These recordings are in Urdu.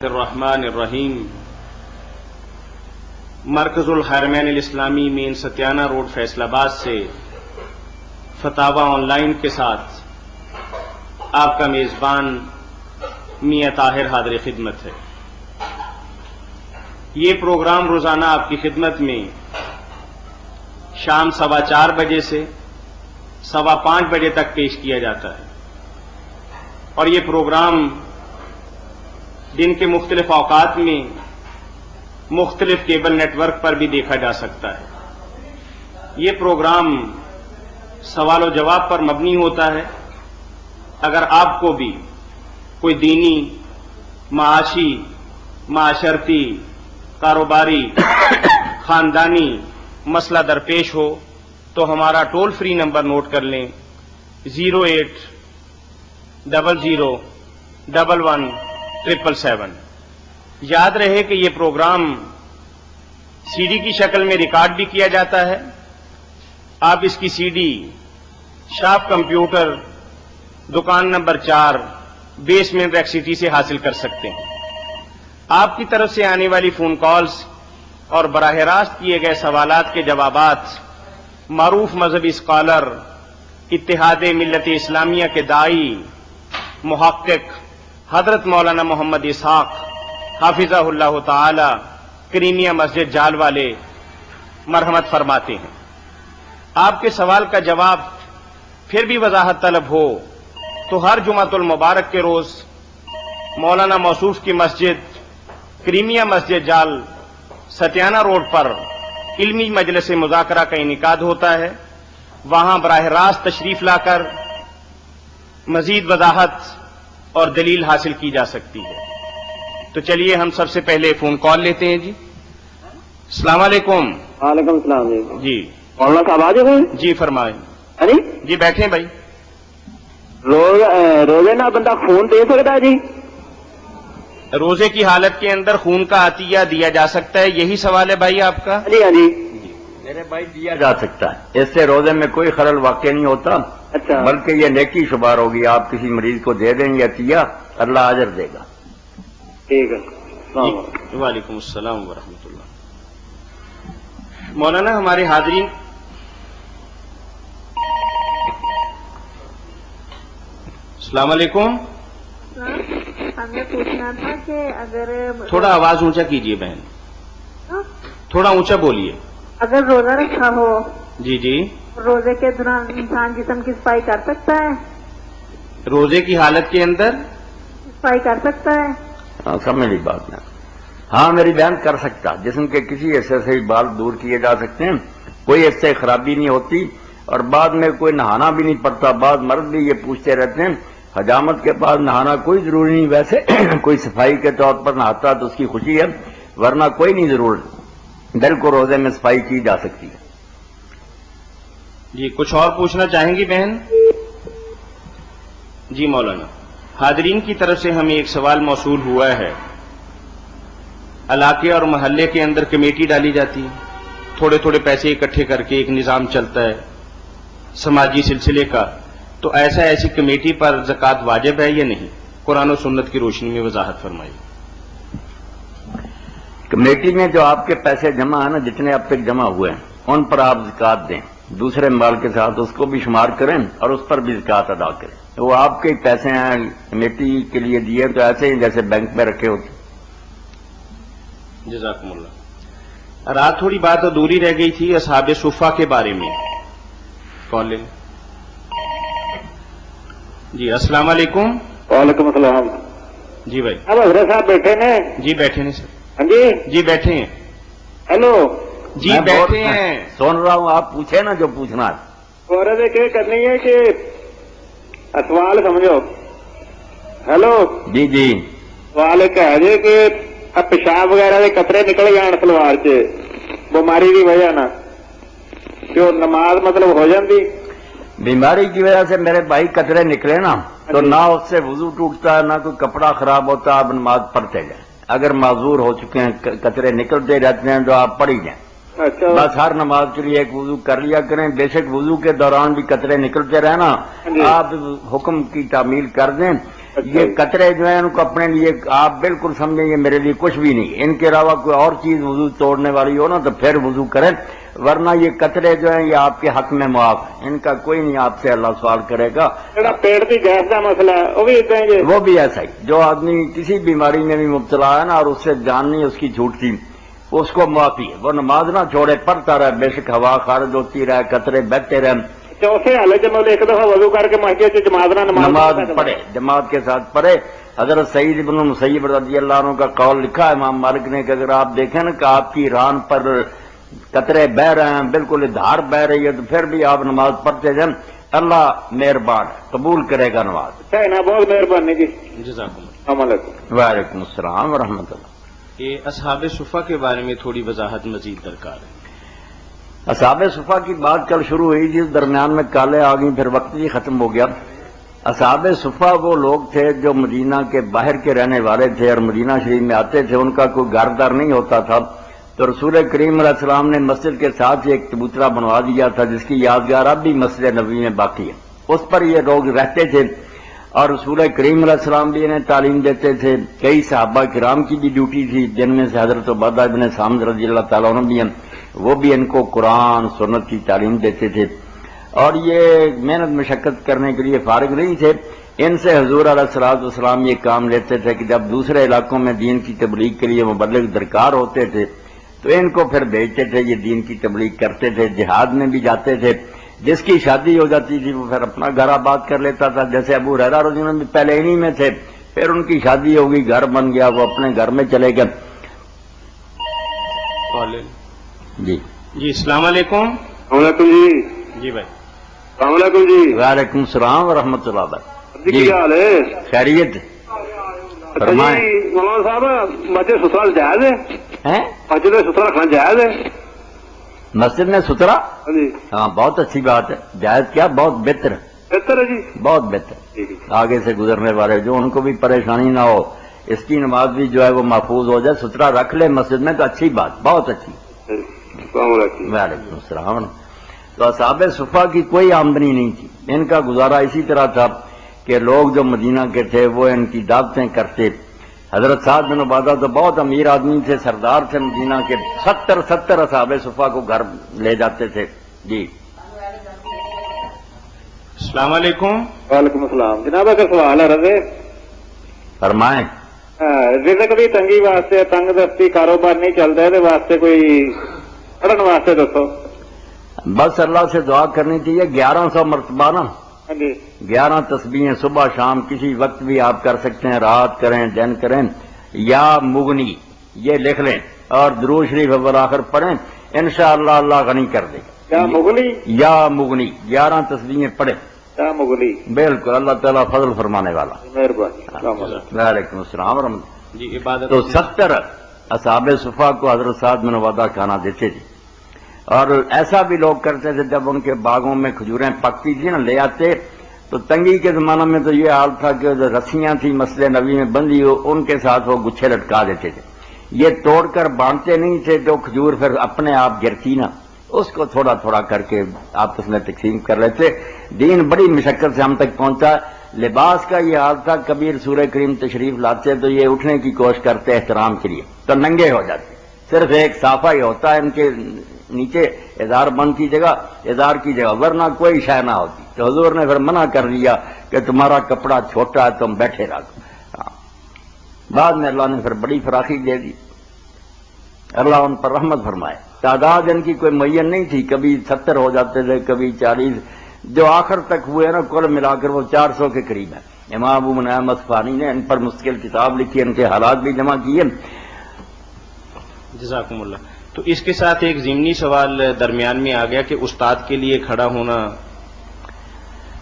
الرحمن الرحیم مرکز الحرمین الاسلامی مین ستیانہ روڈ فیصل آباد سے فتاوی آن لائن کے ساتھ آپ کا میزبان میاں طاہر حاضر خدمت ہے۔ یہ پروگرام روزانہ آپ کی خدمت میں شام 4:15 بجے سے 5:15 بجے تک پیش کیا جاتا ہے، اور یہ پروگرام دن کے مختلف اوقات میں مختلف کیبل نیٹ ورک پر بھی دیکھا جا سکتا ہے۔ یہ پروگرام سوال و جواب پر مبنی ہوتا ہے۔ اگر آپ کو بھی کوئی دینی، معاشی، معاشرتی، کاروباری، خاندانی مسئلہ درپیش ہو تو ہمارا ٹول فری نمبر نوٹ کر لیں 0800111777۔ یاد رہے کہ یہ پروگرام سی ڈی کی شکل میں ریکارڈ بھی کیا جاتا ہے۔ آپ اس کی سی ڈی شاپ کمپیوٹر، دکان نمبر 4، بیسمنٹ ریک سٹی سے حاصل کر سکتے ہیں۔ آپ کی طرف سے آنے والی فون کالز اور براہ راست کیے گئے سوالات کے جوابات معروف مذہبی اسکالر، اتحاد ملت اسلامیہ کے داعی، محقق حضرت مولانا محمد اسحاق حافظہ اللہ تعالی کریمیا مسجد جال والے مرحمت فرماتے ہیں۔ آپ کے سوال کا جواب پھر بھی وضاحت طلب ہو تو ہر جمعۃ المبارک کے روز مولانا موصوف کی مسجد کریمیا مسجد جال ستیانہ روڈ پر علمی مجلس مذاکرہ کا انعقاد ہوتا ہے۔ وہاں براہ راست تشریف لا کر مزید وضاحت اور دلیل حاصل کی جا سکتی ہے۔ تو چلیے ہم سب سے پہلے فون کال لیتے ہیں۔ جی السلام علیکم۔ وعلیکم السلام جی مولانا صاحب آ جائے جی فرمائیں۔ جی بیٹھیں بھائی۔ روزے نہ بندہ خون دے سکتا ہے؟ جی روزے کی حالت کے اندر خون کا عطیہ دیا جا سکتا ہے، یہی سوال ہے بھائی آپ کا؟ جی ہاں جی میرے بھائی دیا جا سکتا ہے، اس سے روزے میں کوئی خلل واقع نہیں ہوتا، اچھا بلکہ یہ نیکی شمار ہوگی۔ آپ کسی مریض کو دے دیں یہ عطیہ، اللہ اجر دے گا۔ ٹھیک ہے، السلام علیکم۔ وعلیکم السلام ورحمۃ اللہ۔ مولانا ہمارے حاضرین السلام علیکم۔ ہمیں پوچھنا تھا کہ اگر تھوڑا آواز اونچا کیجیے بہن، تھوڑا اونچا بولیے۔ اگر روزہ رکھا ہو، جی جی، روزے کے دوران انسان جسم کی صفائی کر سکتا ہے؟ روزے کی حالت کے اندر صفائی کر سکتا ہے؟ ہاں سمجھ لی بات میں، ہاں میری بیان کر سکتا، جسم کے کسی حصے سے بال دور کیے جا سکتے ہیں، کوئی اس سے خرابی نہیں ہوتی، اور بعد میں کوئی نہانا بھی نہیں پڑتا۔ بعض مرد بھی یہ پوچھتے رہتے ہیں حجامت کے بعد نہانا کوئی ضروری نہیں، ویسے کوئی صفائی کے طور پر نہاتا تو اس کی خوشی ہے، ورنہ کوئی نہیں ضرورت، دل کو روزے میں صفائی کی جا سکتی ہے۔ جی کچھ اور پوچھنا چاہیں گی بہن؟ جی مولانا، حاضرین کی طرف سے ہمیں ایک سوال موصول ہوا ہے۔ علاقے اور محلے کے اندر کمیٹی ڈالی جاتی ہے، تھوڑے تھوڑے پیسے اکٹھے کر کے ایک نظام چلتا ہے سماجی سلسلے کا، تو ایسی کمیٹی پر زکوٰۃ واجب ہے یا نہیں؟ قرآن و سنت کی روشنی میں وضاحت فرمائیے۔ کمیٹی میں جو آپ کے پیسے جمع ہیں نا، جتنے اب تک جمع ہوئے ہیں ان پر آپ زکوٰۃ دیں، دوسرے مال کے ساتھ اس کو بھی شمار کریں اور اس پر بھی زکوٰۃ ادا کریں۔ وہ آپ کے پیسے ہیں، کمیٹی کے لیے دیے تو ایسے ہی جیسے بینک میں رکھے ہوتے۔ جزاکم اللہ۔ رات تھوڑی بات ادھوری رہ گئی تھی اصحاب صفہ کے بارے میں، کال لیں۔ جی السلام علیکم۔ وعلیکم السلام۔ جی بھائی۔ اب حضرت صاحب بیٹھے نے؟ جی بیٹھے ہیں سر۔ ہاں جی جی بیٹھے ہیں۔ ہیلو جی میں بیٹھے ہیں۔ سن رہا ہوں، آپ پوچھیں نا جو پوچھنا ہے۔ عورت کیا کرنی ہے کہ سوال سمجھو۔ ہیلو جی جی سوال ایک ہے جی کہ پیشاب وغیرہ کے قطرے نکل جان سلوار سے بیماری کی وجہ نہ جو نماز مطلب ہو جاتی؟ بیماری کی وجہ سے میرے بھائی قطرے نکلے نا تو نہ اس سے وضو ٹوٹتا ہے، نہ کوئی کپڑا خراب ہوتا، آپ نماز پڑھتے جائیں۔ اگر معذور ہو چکے ہیں، قطرے نکلتے رہتے ہیں تو آپ پڑھ ہی جائیں۔ اچھا بس ہر نماز کے لیے ایک وضو کر لیا کریں، بے شک وضو کے دوران بھی قطرے نکلتے رہنا، آپ حکم کی تعمیل کر دیں، یہ قطرے جو ہیں ان کو اپنے لیے آپ بالکل سمجھیں یہ میرے لیے کچھ بھی نہیں، ان کے علاوہ کوئی اور چیز وضو توڑنے والی ہو نا تو پھر وضو کریں، ورنہ یہ قطرے جو ہیں یہ آپ کے حق میں معاف ہیں، ان کا کوئی نہیں آپ سے اللہ سوال کرے گا۔ جڑا پیٹ کی گیس کا مسئلہ ہے وہ بھی اتنا ہی ہے؟ وہ بھی ایسا ہی، جو آدمی کسی بیماری میں بھی مبتلا ہے نا اور اس سے جان نہیں اس کی چھوٹتی، اس کو معافی ہے، وہ نماز نہ چھوڑے، پڑھتا رہے، بے شک ہوا خارج ہوتی رہے، قطرے بہتے رہے، چوتھے حالے چ مطلب ایک دفعہ وضو کر کے مسجد چ جماعت نہ نماز پڑھے، جماعت کے ساتھ پڑھے۔ حضرت سعید بن مسیب رضی اللہ عنہ کا قول لکھا ہے امام مالک نے کہ اگر آپ دیکھیں نا کہ آپ کی ران پر قطرے بہ رہے ہیں، بالکل دھار بہ رہی ہے، تو پھر بھی آپ نماز پڑھتے جائیں، اللہ مہربان قبول کرے گا نماز۔ ہے نا، بہت مہربانی جی، جزاکم اللہ۔ السلام علیکم۔ وعلیکم السلام ورحمۃ اللہ۔ یہ اصحاب صفا کے بارے میں تھوڑی وضاحت مزید درکار ہے۔ اصحاب صفا کی بات کل شروع ہوئی تھی، درمیان میں کالیں آ گئیں، پھر وقت بھی ختم ہو گیا۔ اصحاب صفا وہ لوگ تھے جو مدینہ کے باہر کے رہنے والے تھے اور مدینہ شریف میں آتے تھے، ان کا کوئی گھر دار نہیں ہوتا تھا، تو رسول کریم علیہ السلام نے مسجد کے ساتھ ہی ایک چبوترا بنوا دیا تھا جس کی یادگار اب بھی مسجد نبوی میں باقی ہے، اس پر یہ لوگ رہتے تھے اور رسول کریم علیہ السلام بھی انہیں تعلیم دیتے تھے۔ کئی صحابہ کرام کی بھی ڈیوٹی تھی، جن میں سے حضرت عبادہ بن صامت رضی اللہ تعالیٰ عنہ بھی ہیں، وہ بھی ان کو قرآن سنت کی تعلیم دیتے تھے، اور یہ محنت مشقت کرنے کے لیے فارغ نہیں تھے۔ ان سے حضور علیہ الصلوۃ والسلام یہ کام لیتے تھے کہ جب دوسرے علاقوں میں دین کی تبلیغ کے لیے مبلغ درکار ہوتے تھے تو ان کو پھر بھیجتے تھے، یہ دین کی تبلیغ کرتے تھے، جہاد میں بھی جاتے تھے، جس کی شادی ہو جاتی تھی وہ پھر اپنا گھر آباد کر لیتا تھا، جیسے ابو ہریرہ رضی اللہ عنہ بھی پہلے انہی میں تھے، پھر ان کی شادی ہو گئی، گھر بن گیا، وہ اپنے گھر میں چلے گئے۔ جی جی السلام علیکم۔ السلام علیکم جی۔ جی بھائی۔ السلام علیکم جی۔ وعلیکم السلام ورحمۃ اللہ وبرکاتہ۔ جی کیا حال ہے؟ خیریت فرمائیں۔ جی مولانا صاحب، مسجد ستھرا جائز ہے؟ ہیں؟ مسجد میں ستھرا رکھنا جائز ہے؟ مسجد میں ستھرا؟ ہاں جی، ہاں بہت اچھی بات ہے، جائز کیا، بہت بہتر ہے، بہتر ہے جی۔ بہت بہتر۔ ٹھیک ہے۔ آگے سے گزرنے والے جو ان کو بھی پریشانی نہ ہو، اس کی نماز بھی جو ہے وہ محفوظ ہو جائے، ستھرا رکھ لے مسجد میں تو اچھی بات، بہت اچھی۔ السلام علیکم۔ وعلیکم السلام۔ تو اصحاب صفا کی کوئی آمدنی نہیں تھی، ان کا گزارا اسی طرح تھا کہ لوگ جو مدینہ کے تھے وہ ان کی دعوتیں کرتے۔ حضرت سعد بن عبادہ تو بہت امیر آدمی تھے، سردار تھے مدینہ کے، 70 اصحاب صفا کو گھر لے جاتے تھے۔ جی السلام علیکم۔ وعلیکم السلام جناب، اگر سوال ہے رضے، فرمائیں۔ رزق بھی تنگی واسطے، تنگ دستی کاروبار نہیں چلتا ہے، واسطے کوئی پڑھن واسطے دسو۔ بس اللہ سے دعا کرنی چاہیے، 1100 مرتبہ نا، ہاں جی 11 تسبیحیں صبح شام کسی وقت بھی آپ کر سکتے ہیں، رات کریں دن کریں، یا مغنی یہ لکھ لیں اور درود شریف اول آخر پڑھیں، انشاءاللہ اللہ غنی کر دے گا۔ کیا مغلی؟ یا مغنی 11 تسبیحیں پڑھیں، کیا مغلی؟ بالکل اللہ تعالیٰ فضل فرمانے والا۔ مہربانی۔ السلام علیکم۔ وعلیکم السلام ورحمۃ اللہ۔ جی عبادت تو 70 اصحاب صفا کو حضرت سعد بن عبادہ کھانا دیتے تھے، اور ایسا بھی لوگ کرتے تھے جب ان کے باغوں میں کھجوریں پکتی تھی نا، لے آتے، تو تنگی کے زمانہ میں تو یہ حال تھا کہ جو رسیاں تھیں مسجد نبی میں بندھی ہو، ان کے ساتھ وہ گچھے لٹکا دیتے تھے، یہ توڑ کر باندھتے نہیں تھے، جو کھجور پھر اپنے آپ گرتی نا، اس کو تھوڑا تھوڑا کر کے آپس میں تقسیم کر لیتے۔ دین بڑی مشقت سے ہم تک پہنچا۔ لباس کا یہ حال تھا، کبھی رسول کریم تشریف لاتے تو یہ اٹھنے کی کوشش کرتے احترام کے لیے، تو ننگے ہو جاتے، صرف ایک صافہ ہی ہوتا ہے ان کے نیچے، ازار بند کی جگہ ازار کی جگہ، ورنہ کوئی شے نہ ہوتی، تو حضور نے پھر منع کر دیا کہ تمہارا کپڑا چھوٹا ہے، تم بیٹھے رکھو۔ بعد میں اللہ نے پھر بڑی فراخی دے دی، اللہ ان پر رحمت فرمائے۔ تعداد ان کی کوئی معین نہیں تھی، کبھی 70 ہو جاتے تھے، کبھی 40، جو آخر تک ہوئے نا کل ملا کر وہ 400 کے قریب ہے۔ امام ابو منعم اصفہانی نے ان پر مستقل کتاب لکھی، ان کے حالات بھی جمع کیے۔ جزاکم اللہ۔ تو اس کے ساتھ ایک ضمنی سوال درمیان میں آ گیا کہ استاد کے لیے کھڑا ہونا،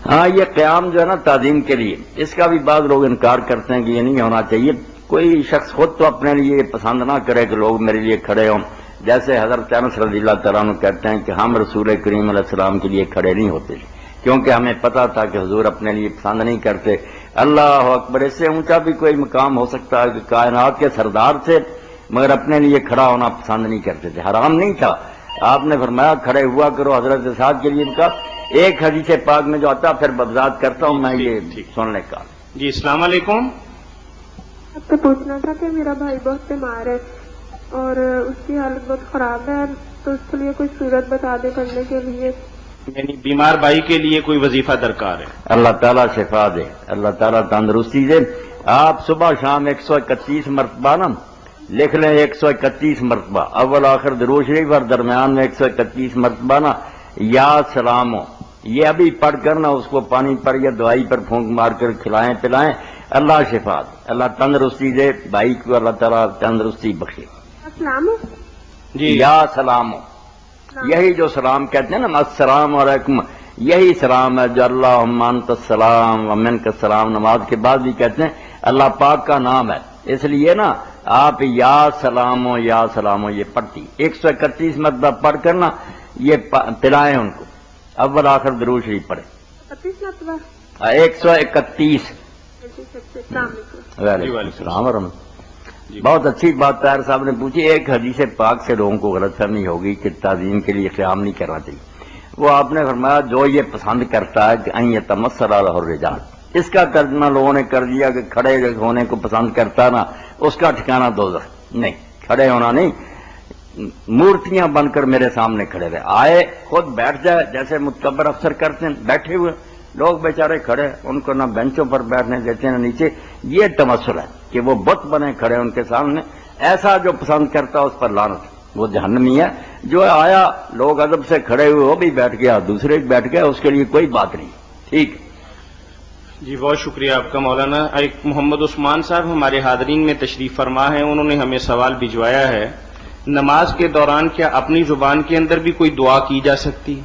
ہاں یہ قیام جو ہے نا تعظیم کے لیے، اس کا بھی بعض لوگ انکار کرتے ہیں کہ یہ نہیں ہونا چاہیے۔ کوئی شخص خود تو اپنے لیے پسند نہ کرے کہ لوگ میرے لیے کھڑے ہوں، جیسے حضرت انس رضی اللہ تعالیٰ عنہ کہتے ہیں کہ ہم رسول کریم علیہ السلام کے لیے کھڑے نہیں ہوتے، کیونکہ ہمیں پتا تھا کہ حضور اپنے لیے پسند نہیں کرتے۔ اللہ اکبر، اس سے اونچا بھی کوئی مقام ہو سکتا ہے کہ کائنات کے سردار تھے مگر اپنے لیے کھڑا ہونا پسند نہیں کرتے تھے، حرام نہیں تھا، آپ نے فرمایا کھڑے ہوا کرو حضرت سعد کے لیے۔ ان کا ایک حدیث پاک میں جو آتا پھر بذات کرتا ہوں میں یہ سننے کا۔ جی السلام علیکم. آپ سے پوچھنا تھا کہ میرا بھائی بہت بیمار ہے اور اس کی حالت بہت خراب ہے، تو اس کے لیے کوئی صورت بتا دے پڑھنے کے لیے. یعنی بیمار بھائی کے لیے کوئی وظیفہ درکار ہے. اللہ تعالیٰ شفا دے، اللہ تعالیٰ تندرستی دے. آپ صبح شام 131 مرتبہ نا لکھ لیں، 131 مرتبہ اول آخر درود شریف اور درمیان میں 131 مرتبہ نا یا سلام ہو. یہ ابھی پڑھ کر نا اس کو پانی پر یا دوائی پر پھونک مار کر کھلائیں پلائیں. اللہ شفا دے، اللہ تندرستی دے، بھائی کو اللہ تعالیٰ تندرستی بخشے. السلام جی یا سلام ہو، یہی جو سلام کہتے ہیں نا السلام علیکم، یہی سلام ہے جو اللہم انت السلام ومنک السلام نماز کے بعد بھی کہتے ہیں. اللہ پاک کا نام ہے، اس لیے نا آپ یا سلام ہو یہ پڑھتی 131 مرتبہ پڑھ کر نا یہ پلائیں ان کو. اول آخر درود شریف پڑھیں 25 مرتبہ. 131. السلام علیکم. وعلیکم السلام ورحمۃ. بہت اچھی بات طاہر صاحب نے پوچھی. ایک حدیث پاک سے لوگوں کو غلط فہمی ہوگی کہ تعظیم کے لیے قیام نہیں کرنا چاہیے. وہ آپ نے فرمایا جو یہ پسند کرتا ہے کہ ان یتمثل له الرجال، اس کا ترجمہ لوگوں نے کر دیا کہ کھڑے ہونے کو پسند کرتا نا اس کا ٹھکانہ دوزخ. نہیں، کھڑے ہونا نہیں، مورتیاں بن کر میرے سامنے کھڑے رہے. آئے خود بیٹھ جائے جیسے متکبر افسر کرتے ہیں، بیٹھے ہوئے لوگ بیچارے کھڑے، ان کو نہ بینچوں پر بیٹھنے دیتے نہ نیچے. یہ تمثل ہے کہ وہ بت بنے کھڑے ان کے سامنے. ایسا جو پسند کرتا اس پر لعنت، وہ جہنمی ہے. جو آیا لوگ ادب سے کھڑے ہوئے وہ بھی بیٹھ گیا، دوسرے بھی بیٹھ گئے، اس کے لیے کوئی بات نہیں. ٹھیک. جی بہت شکریہ آپ کا مولانا. ایک محمد عثمان صاحب ہمارے حاضرین میں تشریف فرما ہیں، انہوں نے ہمیں سوال بھجوایا ہے، نماز کے دوران کیا اپنی زبان کے اندر بھی کوئی دعا کی جا سکتی؟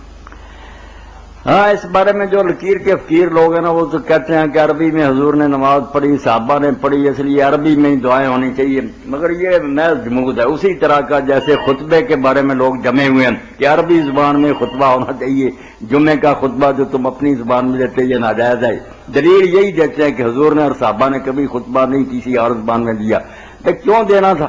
ہاں، اس بارے میں جو لکیر کے فقیر لوگ ہیں نا وہ تو کہتے ہیں کہ عربی میں حضور نے نماز پڑھی، صحابہ نے پڑھی، اس لیے عربی میں ہی دعائیں ہونی چاہیے. مگر یہ محض جمود ہے، اسی طرح کا جیسے خطبے کے بارے میں لوگ جمے ہوئے ہیں کہ عربی زبان میں خطبہ ہونا چاہیے، جمعے کا خطبہ جو تم اپنی زبان میں دیتے یہ ناجائز ہے. دلیل یہی دیتے ہیں کہ حضور نے اور صحابہ نے کبھی خطبہ نہیں کسی اور زبان میں دیا. تو کیوں دینا تھا؟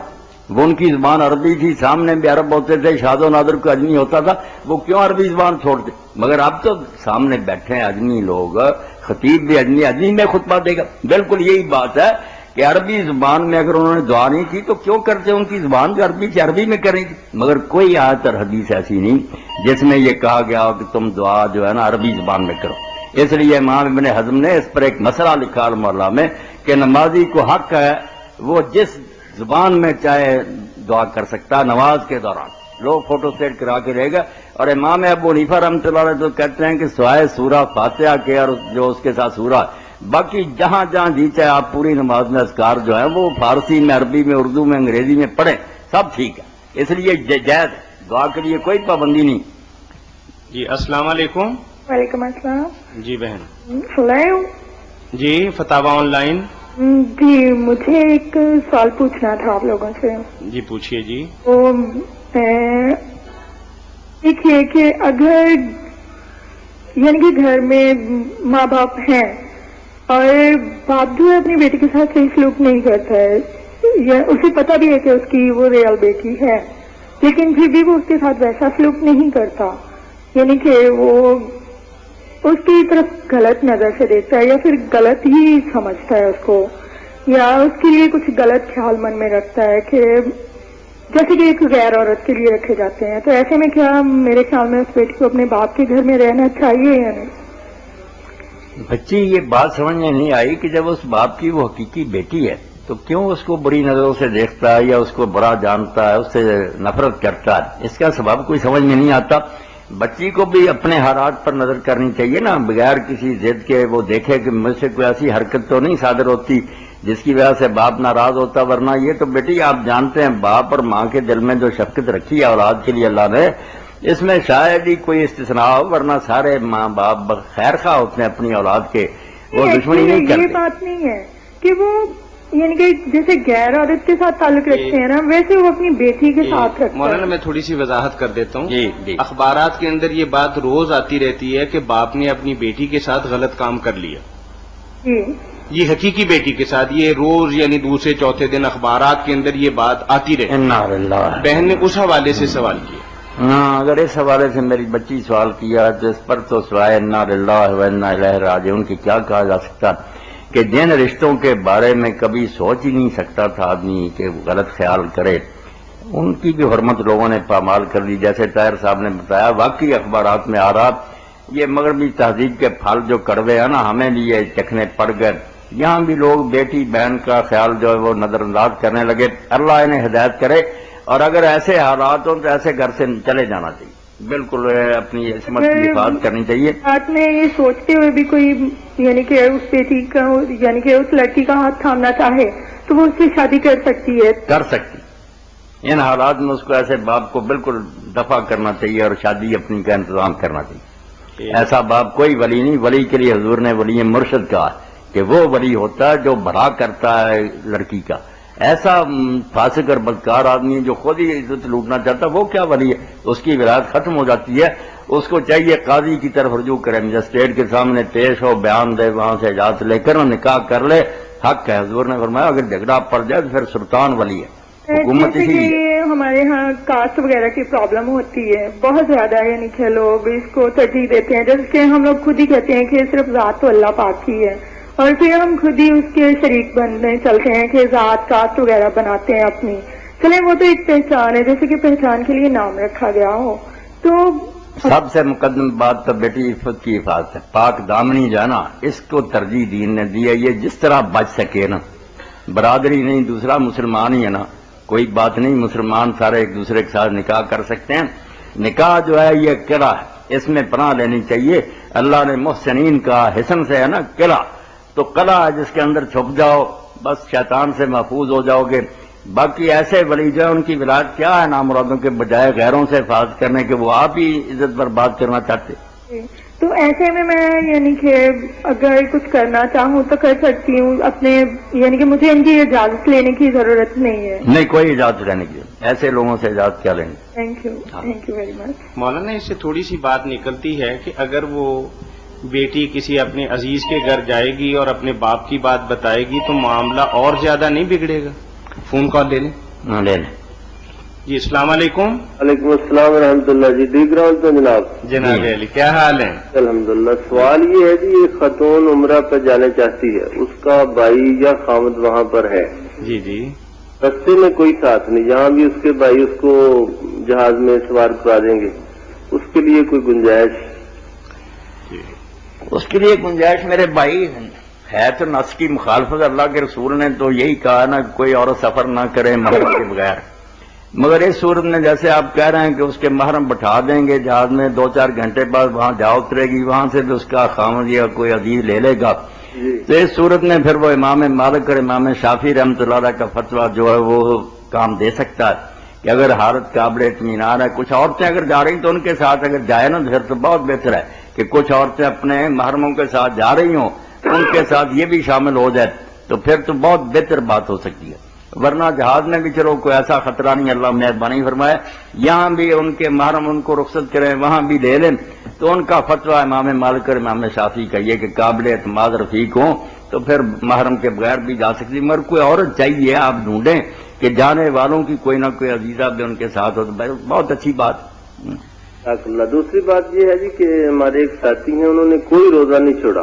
وہ ان کی زبان عربی تھی، سامنے بھی عرب ہوتے تھے، شاد و نادر کو اجمی ہوتا تھا، وہ کیوں عربی زبان چھوڑتے؟ مگر اب تو سامنے بیٹھے ہیں اجمی لوگ، خطیب بھی اجمی میں خطبہ دے گا. بالکل یہی بات ہے کہ عربی زبان میں اگر انہوں نے دعا نہیں کی تو کیوں کرتے؟ ان کی زبان جو عربی تھی عربی میں کریں گی. مگر کوئی آیت اور حدیث ایسی نہیں جس میں یہ کہا گیا ہو کہ تم دعا جو ہے نا عربی زبان میں کرو. اس لیے امام ابن حزم نے اس پر ایک مسئلہ لکھا المولا میں کہ نمازی کو حق ہے وہ جس زبان میں چاہے دعا کر سکتا نماز کے دوران. لوگ فوٹو سٹیٹ کرا کے رہے گا. اور امام ابو حنیفہ رحمۃ اللہ علیہ تو کہتے ہیں کہ سوائے سورہ فاتحہ کے اور جو اس کے ساتھ سورہ، باقی جہاں جہاں جی چاہے آپ پوری نماز میں اذکار جو ہیں وہ فارسی میں، عربی میں، اردو میں، انگریزی میں پڑھیں، سب ٹھیک ہے. اس لیے جائز ہے، دعا کے لیے کوئی پابندی نہیں. جی السلام علیکم. وعلیکم السلام. جی بہن. سنائے ہو؟ جی فتاوا آن لائن. جی مجھے ایک سوال پوچھنا تھا آپ لوگوں سے. جی پوچھیے. جی وہ دیکھیے کہ اگر یعنی کہ گھر میں ماں باپ ہیں اور باپ جو ہے اپنی بیٹی کے ساتھ صحیح سلوک نہیں کرتا ہے، یا اسے پتا بھی ہے کہ اس کی وہ ریئل بیٹی ہے، لیکن پھر بھی وہ اس کے ساتھ ویسا سلوک نہیں کرتا، یعنی کہ وہ اس کی طرف غلط نظر سے دیکھتا ہے یا پھر غلط ہی سمجھتا ہے اس کو، یا اس کے لیے کچھ غلط خیال من میں رکھتا ہے کہ جیسے کہ ایک غیر عورت کے لیے رکھے جاتے ہیں. تو ایسے میں کیا میرے خیال میں اس بیٹی کو اپنے باپ کے گھر میں رہنا چاہیے یا نہیں؟ بچی یہ بات سمجھ میں نہیں آئی کہ جب اس باپ کی وہ حقیقی بیٹی ہے تو کیوں اس کو بری نظروں سے دیکھتا ہے یا اس کو برا جانتا ہے، اس سے نفرت کرتا ہے؟ اس کا سبب کوئی سمجھ میں نہیں آتا. بچی کو بھی اپنے حالات پر نظر کرنی چاہیے نا، بغیر کسی ضد کے وہ دیکھے کہ مجھ سے کوئی ایسی حرکت تو نہیں صادر ہوتی جس کی وجہ سے باپ ناراض ہوتا. ورنہ یہ تو بیٹی آپ جانتے ہیں باپ اور ماں کے دل میں جو شفقت رکھی ہے اولاد کے لیے اللہ نے، اس میں شاید ہی کوئی استثناء ہو، ورنہ سارے ماں باپ خیر خواہ ہوتے ہیں اپنی اولاد کے، وہ دشمنی نہیں کرتے. یہ بات نہیں ہے کہ وہ یعنی کہ جیسے غیر عورت کے ساتھ تعلق رکھتے ہیں نا ویسے وہ اپنی بیٹی کے ساتھ رکھتے ہیں. مولانا میں تھوڑی سی وضاحت کر دیتا ہوں. جی. اخبارات کے اندر یہ بات روز آتی رہتی ہے کہ باپ نے اپنی بیٹی کے ساتھ غلط کام کر لیا. جی یہ حقیقی بیٹی کے ساتھ یہ روز یعنی دوسرے چوتھے دن اخبارات کے اندر یہ بات آتی رہتی. انا للہ. بہن نے اس حوالے سے سوال کیا. ہاں، اگر اس حوالے سے میری بچی سوال کیا تو اس پر تو سوائے انا للہ و انا الیہ راجعون کی کیا کہا جا سکتا. کہ جن رشتوں کے بارے میں کبھی سوچ ہی نہیں سکتا تھا آدمی کہ وہ غلط خیال کرے، ان کی بھی حرمت لوگوں نے پامال کر دی. جیسے طاہر صاحب نے بتایا، واقعی اخبارات میں آ رہا یہ مغربی تہذیب کے پھل جو کڑوے ہیں نا، ہمیں بھی یہ چکھنے پڑ گئے. یہاں بھی لوگ بیٹی بہن کا خیال جو ہے وہ نظر انداز کرنے لگے. اللہ انہیں ہدایت کرے، اور اگر ایسے حالات ہوں تو ایسے گھر سے چلے جانا چاہیے، بالکل اپنی عصمت کی حفاظت کرنی چاہیے. ساتھ میں یہ سوچتے ہوئے بھی کوئی یعنی کہ اس بیٹی کا یعنی کہ اس لڑکی کا ہاتھ تھامنا چاہے تو وہ اس سے شادی کر سکتی ہے. کر سکتی. ان حالات میں اس کو ایسے باپ کو بالکل دفع کرنا چاہیے اور شادی اپنی کا انتظام کرنا چاہیے. ایسا باپ کوئی ولی نہیں. ولی کے لیے حضور نے ولی مرشد کہا کہ وہ ولی ہوتا ہے جو بھلا کرتا ہے لڑکی کا. ایسا فاسق اور بدکار آدمی جو خود ہی عزت لوٹنا چاہتا ہے وہ کیا ولی ہے؟ اس کی ولایت ختم ہو جاتی ہے. اس کو چاہیے قاضی کی طرف رجوع کرے، مجسٹریٹ کے سامنے پیش ہو، بیان دے، وہاں سے اجازت لے کر نکاح کر لے. حق ہے. حضور نے فرمایا اگر جھگڑا پڑ جائے تو پھر سلطان ولی ہے. حکومت جیسے اسی کہ ہمارے ہاں کاسٹ وغیرہ کی پرابلم ہوتی ہے بہت زیادہ، یعنی کہ لوگ اس کو ترجیح دیتے ہیں. جیسے کہ ہم لوگ خود ہی کہتے ہیں کہ صرف ذات تو اللہ پاک ہی ہے، اور پھر ہم خود ہی اس کے شریک بننے چلتے ہیں کہ ذات کاسٹ وغیرہ بناتے ہیں اپنی. چلیں وہ تو ایک پہچان ہے، جیسے کہ پہچان کے لیے نام رکھا گیا ہو. تو سب سے مقدم بات تو بیٹی عفت کی حفاظت ہے. پاک دامنی جو ہے نا، اس کو ترجیح دین نے دی ہے. یہ جس طرح بچ سکے نا، برادری نہیں، دوسرا مسلمان ہی ہے نا، کوئی بات نہیں، مسلمان سارے ایک دوسرے کے ساتھ نکاح کر سکتے ہیں. نکاح جو ہے یہ قلعہ ہے، اس میں پناہ لینی چاہیے. اللہ نے محسنین کا حسن سے ہے نا قلعہ، تو قلعہ ہے جس کے اندر چھپ جاؤ، بس شیطان سے محفوظ ہو جاؤ گے. باقی ایسے ولی جو ہے ان کی ولایت کیا ہے نامرادوں کے بجائے غیروں سے حفاظت کرنے کے، وہ آپ ہی عزت پر بات کرنا چاہتے. تو ایسے میں یعنی کہ اگر کچھ کرنا چاہوں تو کر سکتی ہوں اپنے، یعنی کہ مجھے ان کی اجازت لینے کی ضرورت نہیں ہے. نہیں، کوئی اجازت لینے کی، ایسے لوگوں سے اجازت کیا لیں گے. Thank you very much. مولانا اس سے تھوڑی سی بات نکلتی ہے کہ اگر وہ بیٹی کسی اپنے عزیز کے گھر جائے گی اور اپنے باپ کی بات بتائے گی تو معاملہ اور زیادہ نہیں بگڑے گا؟ فون کال لے لیں. لے لیں. جی السلام علیکم. وعلیکم السلام ورحمۃ اللہ. جی دیکھ رہا ہوں تو جناب. جناب علی کیا حال ہے؟ الحمدللہ. سوال یہ ہے جی، ایک خاتون عمرہ پہ جانا چاہتی ہے، اس کا بھائی یا خامد وہاں پر ہے، جی جی رستے میں کوئی ساتھ نہیں، جہاں بھی اس کے بھائی اس کو جہاز میں سوار کرا دیں گے، اس کے لیے کوئی گنجائش؟ اس کے لیے گنجائش میرے بھائی ہے تو نص کی مخالفت. اللہ کے رسول نے تو یہی کہا نا کوئی عورت سفر نہ کرے محرم کے بغیر. مگر اس صورت میں جیسے آپ کہہ رہے ہیں کہ اس کے محرم بٹھا دیں گے جہاز میں، 2-4 گھنٹے بعد وہاں جا اترے گی، وہاں سے بھی اس کا خامد یا کوئی عزیز لے لے گا، تو اس صورت میں پھر وہ امام مالک اور امام شافعی رحمۃ اللہ علیہ کا فتویٰ جو ہے وہ کام دے سکتا ہے کہ اگر حالت قابل اطمینان ہے. کچھ عورتیں اگر جا رہی تو ان کے ساتھ اگر جائے نا پھر تو بہت بہتر ہے کہ کچھ عورتیں اپنے محرموں کے ساتھ جا رہی ہوں، ان کے ساتھ یہ بھی شامل ہو جائے تو پھر تو بہت بہتر بات ہو سکتی ہے. ورنہ جہاز میں بھی چلو کوئی ایسا خطرہ نہیں، اللہ مہربانی فرمائے. یہاں بھی ان کے محرم ان کو رخصت کریں، وہاں بھی لے لیں، تو ان کا فتویٰ امام مالک اور امام شافعی کا یہ کہ قابل اعتماد رفیق ہوں تو پھر محرم کے بغیر بھی جا سکتی. مگر کوئی عورت چاہیے آپ ڈھونڈیں کہ جانے والوں کی کوئی نہ کوئی عزیزہ بھی ان کے ساتھ ہو تو بہت اچھی بات. اللہ. دوسری بات یہ ہے جی کہ ہمارے ایک ساتھی ہیں، انہوں نے کوئی روزہ نہیں چھوڑا.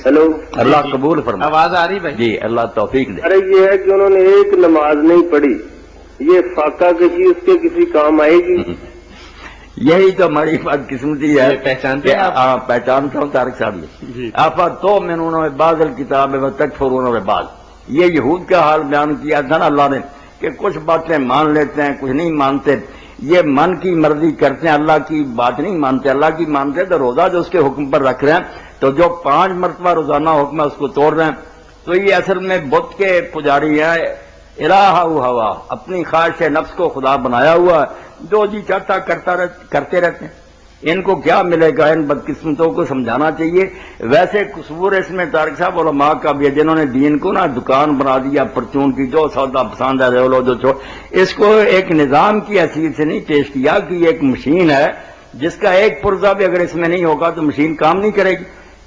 ہیلو. اللہ قبول فرمائے. آواز آ رہی بھائی؟ جی اللہ توفیق دے. ارے یہ ہے کہ انہوں نے ایک نماز نہیں پڑھی، یہ فاقہ کشی اس کے کسی کام آئے گی؟ یہی تو ہماری بدقسمتی ہے. پہچانتے ہیں آپ؟ ہاں پہچانتا ہوں طارق صاحب. آفا تو میں نے بعض الکتاب و تکفرون بعض، یہ یہود کا حال بیان کیا تھا نا اللہ نے کہ کچھ باتیں مان لیتے ہیں کچھ نہیں مانتے، یہ من کی مرضی کرتے ہیں، اللہ کی بات نہیں مانتے. اللہ کی مانتے تو روزہ جو اس کے حکم پر رکھ رہے ہیں، تو جو 5 مرتبہ روزانہ حکم ہے اس کو توڑ رہے ہیں، تو یہ اصل میں بت کے پجاری ہیں. الہ ہوا، اپنی خواہش نفس کو خدا بنایا ہوا ہے، جو جی چاہتا کرتے رہتے ہیں. ان کو کیا ملے گا؟ ان بدقسمتوں کو سمجھانا چاہیے. ویسے قصور اس میں طارق صاحب علماء کا بھی ہے جنہوں نے دین کو نا دکان بنا دیا پرچون کی، جو سودا پسند ہے لے لو، جو چھوڑ. اس کو ایک نظام کی حیثیت سے نہیں پیش کیا کہ یہ ایک مشین ہے جس کا ایک پرزہ بھی اگر اس میں نہیں ہوگا تو مشین کام نہیں کرے گی.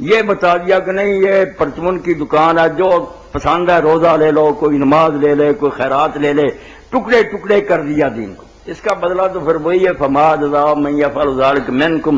یہ بتا دیا کہ نہیں یہ پرچون کی دکان ہے، جو پسند ہے روزہ لے لو، کوئی نماز لے لے، کوئی خیرات لے لے، ٹکڑے ٹکڑے کر دیا دین کو. اس کا بدلہ تو پھر وہی ہے فما جزاء من یفعل ذلک منکم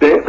ਤੇ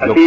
ਅਸੀਂ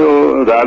ਉਹ ਉਧਾਰ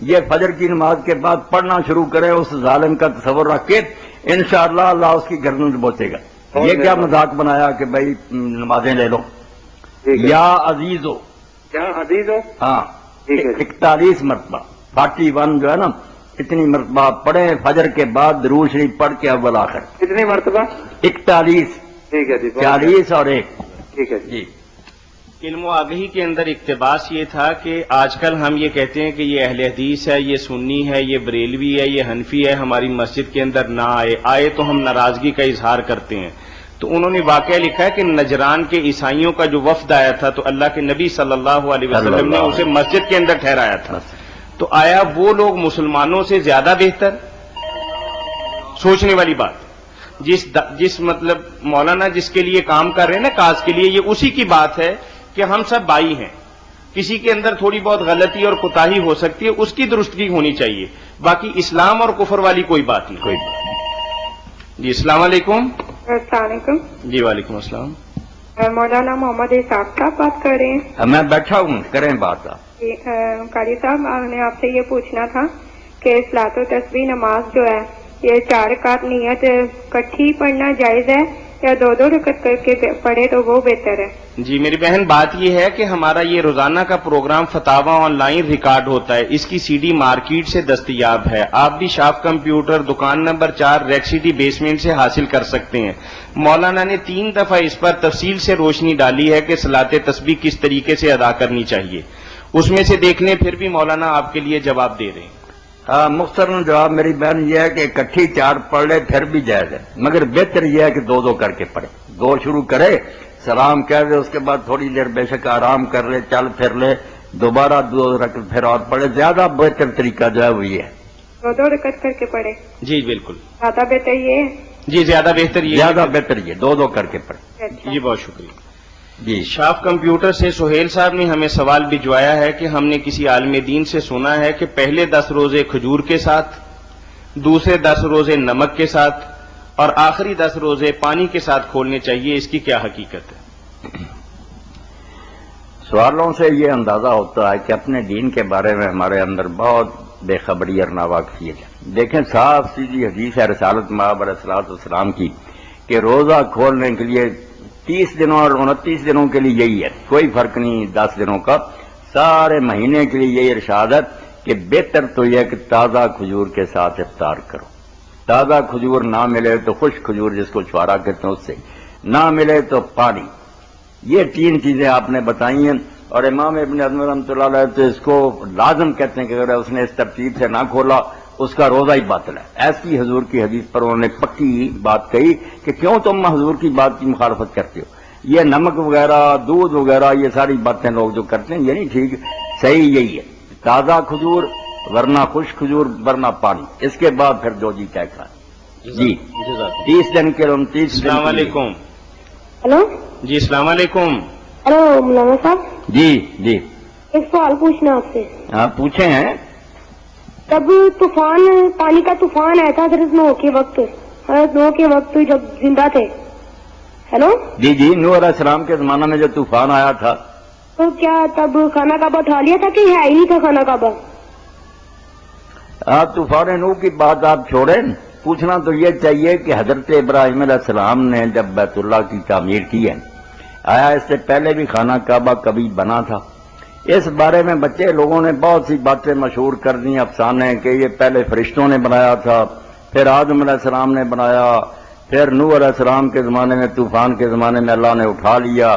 یہ فجر کی نماز کے بعد پڑھنا شروع کریں اس ظالم کا تصور رکھ کے، انشاءاللہ اللہ اس کی گردن دبوچے گا۔ یہ کیا مذاق بنایا کہ بھائی نمازیں لے لو؟ ٹھیک ہے، یا عزیز ہو، کیا عزیز ہو؟ ہاں ٹھیک ہے جی۔ 41 مرتبہ 41 جو ہے نا، اتنی مرتبہ پڑھیں فجر کے بعد درود شریف پڑھ کے اول آخر۔ کتنی مرتبہ؟ 41، ٹھیک ہے جی، 40 اور 1۔ ٹھیک ہے جی۔ جی علم و آگہی کے اندر اقتباس یہ تھا کہ آج کل ہم یہ کہتے ہیں کہ یہ اہل حدیث ہے، یہ سنی ہے، یہ بریلوی ہے، یہ حنفی ہے، ہماری مسجد کے اندر نہ آئے تو ہم ناراضگی کا اظہار کرتے ہیں۔ تو انہوں نے واقعہ لکھا ہے کہ نجران کے عیسائیوں کا جو وفد آیا تھا تو اللہ کے نبی صلی اللہ علیہ وسلم نے اسے مسجد کے اندر ٹھہرایا تھا، تو آیا وہ لوگ مسلمانوں سے زیادہ بہتر؟ سوچنے والی بات۔ جس مطلب مولانا جس کے لیے کام کر رہے ہیں نا کاز کے لیے، یہ اسی کی بات ہے کہ ہم سب بھائی ہیں، کسی کے اندر تھوڑی بہت غلطی اور کوتاہی ہو سکتی ہے، اس کی درستگی ہونی چاہیے، باقی اسلام اور کفر والی کوئی بات نہیں۔ جی السلام علیکم۔ السلام علیکم جی وعلیکم السلام۔ مولانا محمد اسحاق صاحب بات کر رہے ہیں؟ میں بیٹھا ہوں، کریں بات آپ۔ جی قاری صاحب، نے آپ سے یہ پوچھنا تھا کہ صلاۃ و تسبیح نماز جو ہے یہ 4 رکعت نیت کٹھی پڑھنا جائز ہے یا 2 رکعت کر کے پڑھے تو وہ بہتر ہے؟ جی میری بہن بات یہ ہے کہ ہمارا یہ روزانہ کا پروگرام فتاوا آن لائن ریکارڈ ہوتا ہے، اس کی سی ڈی مارکیٹ سے دستیاب ہے، آپ بھی شاپ کمپیوٹر دکان نمبر 4 ریک سٹی بیسمنٹ سے حاصل کر سکتے ہیں۔ مولانا نے 3 دفعہ اس پر تفصیل سے روشنی ڈالی ہے کہ صلاۃ تسبیح کس طریقے سے ادا کرنی چاہیے، اس میں سے دیکھ لیں، پھر بھی مولانا آپ کے لیے جواب دے رہے ہیں۔ مختصر جواب میری بہن یہ ہے کہ اکٹھی 4 پڑھ لے پھر بھی جائز ہے، مگر بہتر یہ ہے کہ 2 کر کے پڑھے۔ 2 شروع کرے، سلام کہہ دے، اس کے بعد تھوڑی دیر بے شک آرام کر لے، چل پھر لے، دوبارہ 2 رکعت پھر اور پڑھے۔ زیادہ بہتر طریقہ جو ہے وہ یہ ہے 2 رکعت کر کے پڑھے، جی بالکل، زیادہ بہتر یہ ہے؟ جی زیادہ بہتر یہ زیادہ بہتر یہ 2 کر کے پڑھے۔ اچھا، جی بہت شکریہ۔ جی شاف کمپیوٹر سے سہیل صاحب نے ہمیں سوال بھجوایا ہے کہ ہم نے کسی عالم دین سے سنا ہے کہ پہلے 10 روزے کھجور کے ساتھ، دوسرے 10 روزے نمک کے ساتھ اور آخری 10 روزے پانی کے ساتھ کھولنے چاہیے، اس کی کیا حقیقت ہے؟ سوالوں سے یہ اندازہ ہوتا ہے کہ اپنے دین کے بارے میں ہمارے اندر بہت بے خبری اور ناواقفیت ہے۔ دیکھیں صاف سیدھی حدیث ہے رسالت مآب علیہ الصلوۃ والسلام کی کہ روزہ کھولنے کے لیے 30 دنوں اور 29 دنوں کے لیے یہی ہے، کوئی فرق نہیں 10 دنوں کا، سارے مہینے کے لیے یہی ارشاد ہے کہ بہتر تو یہ کہ تازہ کھجور کے ساتھ افطار کرو۔ تازہ کھجور نہ ملے تو خشک کھجور جس کو چھوارا کہتے ہیں اس سے، نہ ملے تو پانی۔ یہ 3 چیزیں آپ نے بتائی ہیں، اور امام ابن حزم رحمۃ اللہ علیہ تو اس کو لازم کہتے ہیں کہ اگر اس نے اس ترتیب سے نہ کھولا اس کا روزہ ہی باطل ہے۔ ایسی حضور کی حدیث پر انہوں نے پکی بات کہی کہ کیوں تم حضور کی بات کی مخالفت کرتے ہو، یہ نمک وغیرہ دودھ وغیرہ یہ ساری باتیں لوگ جو کرتے ہیں یہ نہیں ٹھیک، صحیح یہی ہے تازہ کھجور ورنہ خشک کھجور ورنہ پانی، اس کے بعد پھر جو جی طے کھائے۔ جی 30 دن کے 29 السلام علیکم۔ ہلو جی السلام علیکم۔ ہلو مولانا صاحب، جی ایک سوال پوچھنا آپ سے۔ آپ پوچھے ہیں؟ جب پانی کا طوفان آیا تھا حضرت نوح کے وقت جب زندہ تھے، ہلو جی نوح علیہ السلام کے زمانہ میں جو طوفان آیا تھا تو کیا تب خانہ کعبہ اٹھا لیا تھا کہ ہے ہی نہیں تھا خانہ کعبہ؟ آپ طوفان نوح کی بات آپ چھوڑیں، پوچھنا تو یہ چاہیے کہ حضرت ابراہیم علیہ السلام نے جب بیت اللہ کی تعمیر کی ہے، آیا اس سے پہلے بھی خانہ کعبہ کبھی بنا تھا؟ اس بارے میں بچے لوگوں نے بہت سی باتیں مشہور کر دی، افسانے کہ یہ پہلے فرشتوں نے بنایا تھا، پھر آدم علیہ السلام نے بنایا، پھر نوح علیہ السلام کے زمانے میں طوفان کے زمانے میں اللہ نے اٹھا لیا،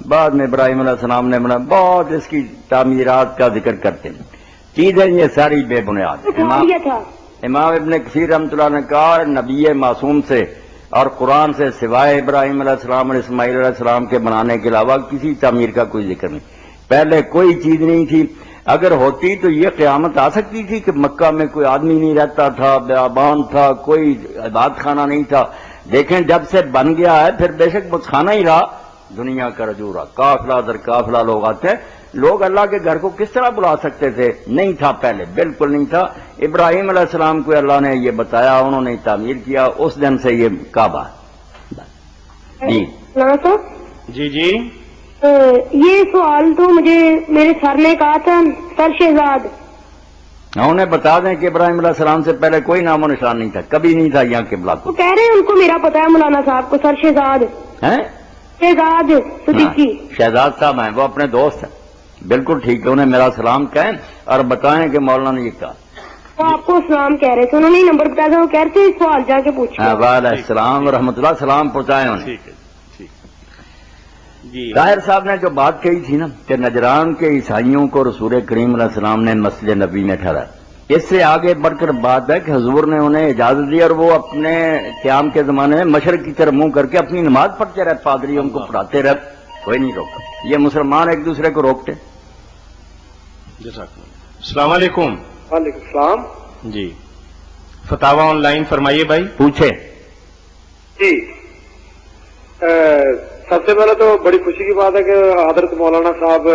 بعد میں ابراہیم علیہ السلام نے بنایا، بہت اس کی تعمیرات کا ذکر کرتے ہیں۔ چیزیں یہ ساری بے بنیاد ہیں۔ امام ابن کثیر رحمۃ اللہ نے کہا نبی معصوم سے اور قرآن سے سوائے ابراہیم علیہ السلام اور اسماعیل علیہ السلام کے بنانے کے علاوہ کسی تعمیر کا کوئی ذکر نہیں، پہلے کوئی چیز نہیں تھی۔ اگر ہوتی تو یہ قیامت آ سکتی تھی کہ مکہ میں کوئی آدمی نہیں رہتا تھا، بیابان تھا، کوئی عبادت خانہ نہیں تھا۔ دیکھیں جب سے بن گیا ہے پھر بے شک بت خانہ ہی رہا، دنیا کا رجوع، قافلہ در قافلہ لوگ آتے ہیں۔ لوگ اللہ کے گھر کو کس طرح بلا سکتے تھے؟ نہیں تھا، پہلے بالکل نہیں تھا۔ ابراہیم علیہ السلام کو اللہ نے یہ بتایا، انہوں نے تعمیر کیا، اس دن سے یہ کعبہ ہے۔ جی یہ سوال تو مجھے میرے سر نے کہا تھا، سر شہزاد انہیں بتا دیں کہ ابراہیم علیہ السلام سے پہلے کوئی نام و نشان نہیں تھا، کبھی نہیں تھا یہاں قبلہ وہ کہہ رہے ہیں ان کو میرا پتا ہے مولانا صاحب کو، سر شہزاد ہیں شہزاد صدیقی شہزاد صاحب ہیں، وہ اپنے دوست ہیں، بالکل ٹھیک ہے، انہیں میرا سلام کہیں اور بتائیں کہ مولانا نے یہ کہا۔ وہ آپ کو اسلام کہہ رہے تھے، انہوں نے نمبر بتایا تھا، وہ کہہ رہے تھے سوال جا کے پوچھیں۔ وعلیکم السلام ورحمۃ اللہ، سلام پہنچائیں انہیں۔ ٹھیک ہے ٹھیک جی طاہر صاحب نے جو بات کہی تھی نا کہ نجران کے عیسائیوں کو رسول کریم علیہ السلام نے مسجد نبی میں ٹھہرایا، اس سے آگے بڑھ کر بات ہے کہ حضور نے انہیں اجازت دی اور وہ اپنے قیام کے زمانے میں مشرق کی طرف منہ کر کے اپنی نماز پڑھتے رہے، پادری ان کو پڑھاتے رہے، کوئی نہیں روکا۔ یہ مسلمان ایک دوسرے کو روکتے۔ جزاک اللہ۔ السلام علیکم۔ وعلیکم السلام جی فتاوا آن لائن فرمائیے بھائی۔ پوچھے جی۔ سب سے پہلے تو بڑی خوشی کی بات ہے کہ حضرت مولانا صاحب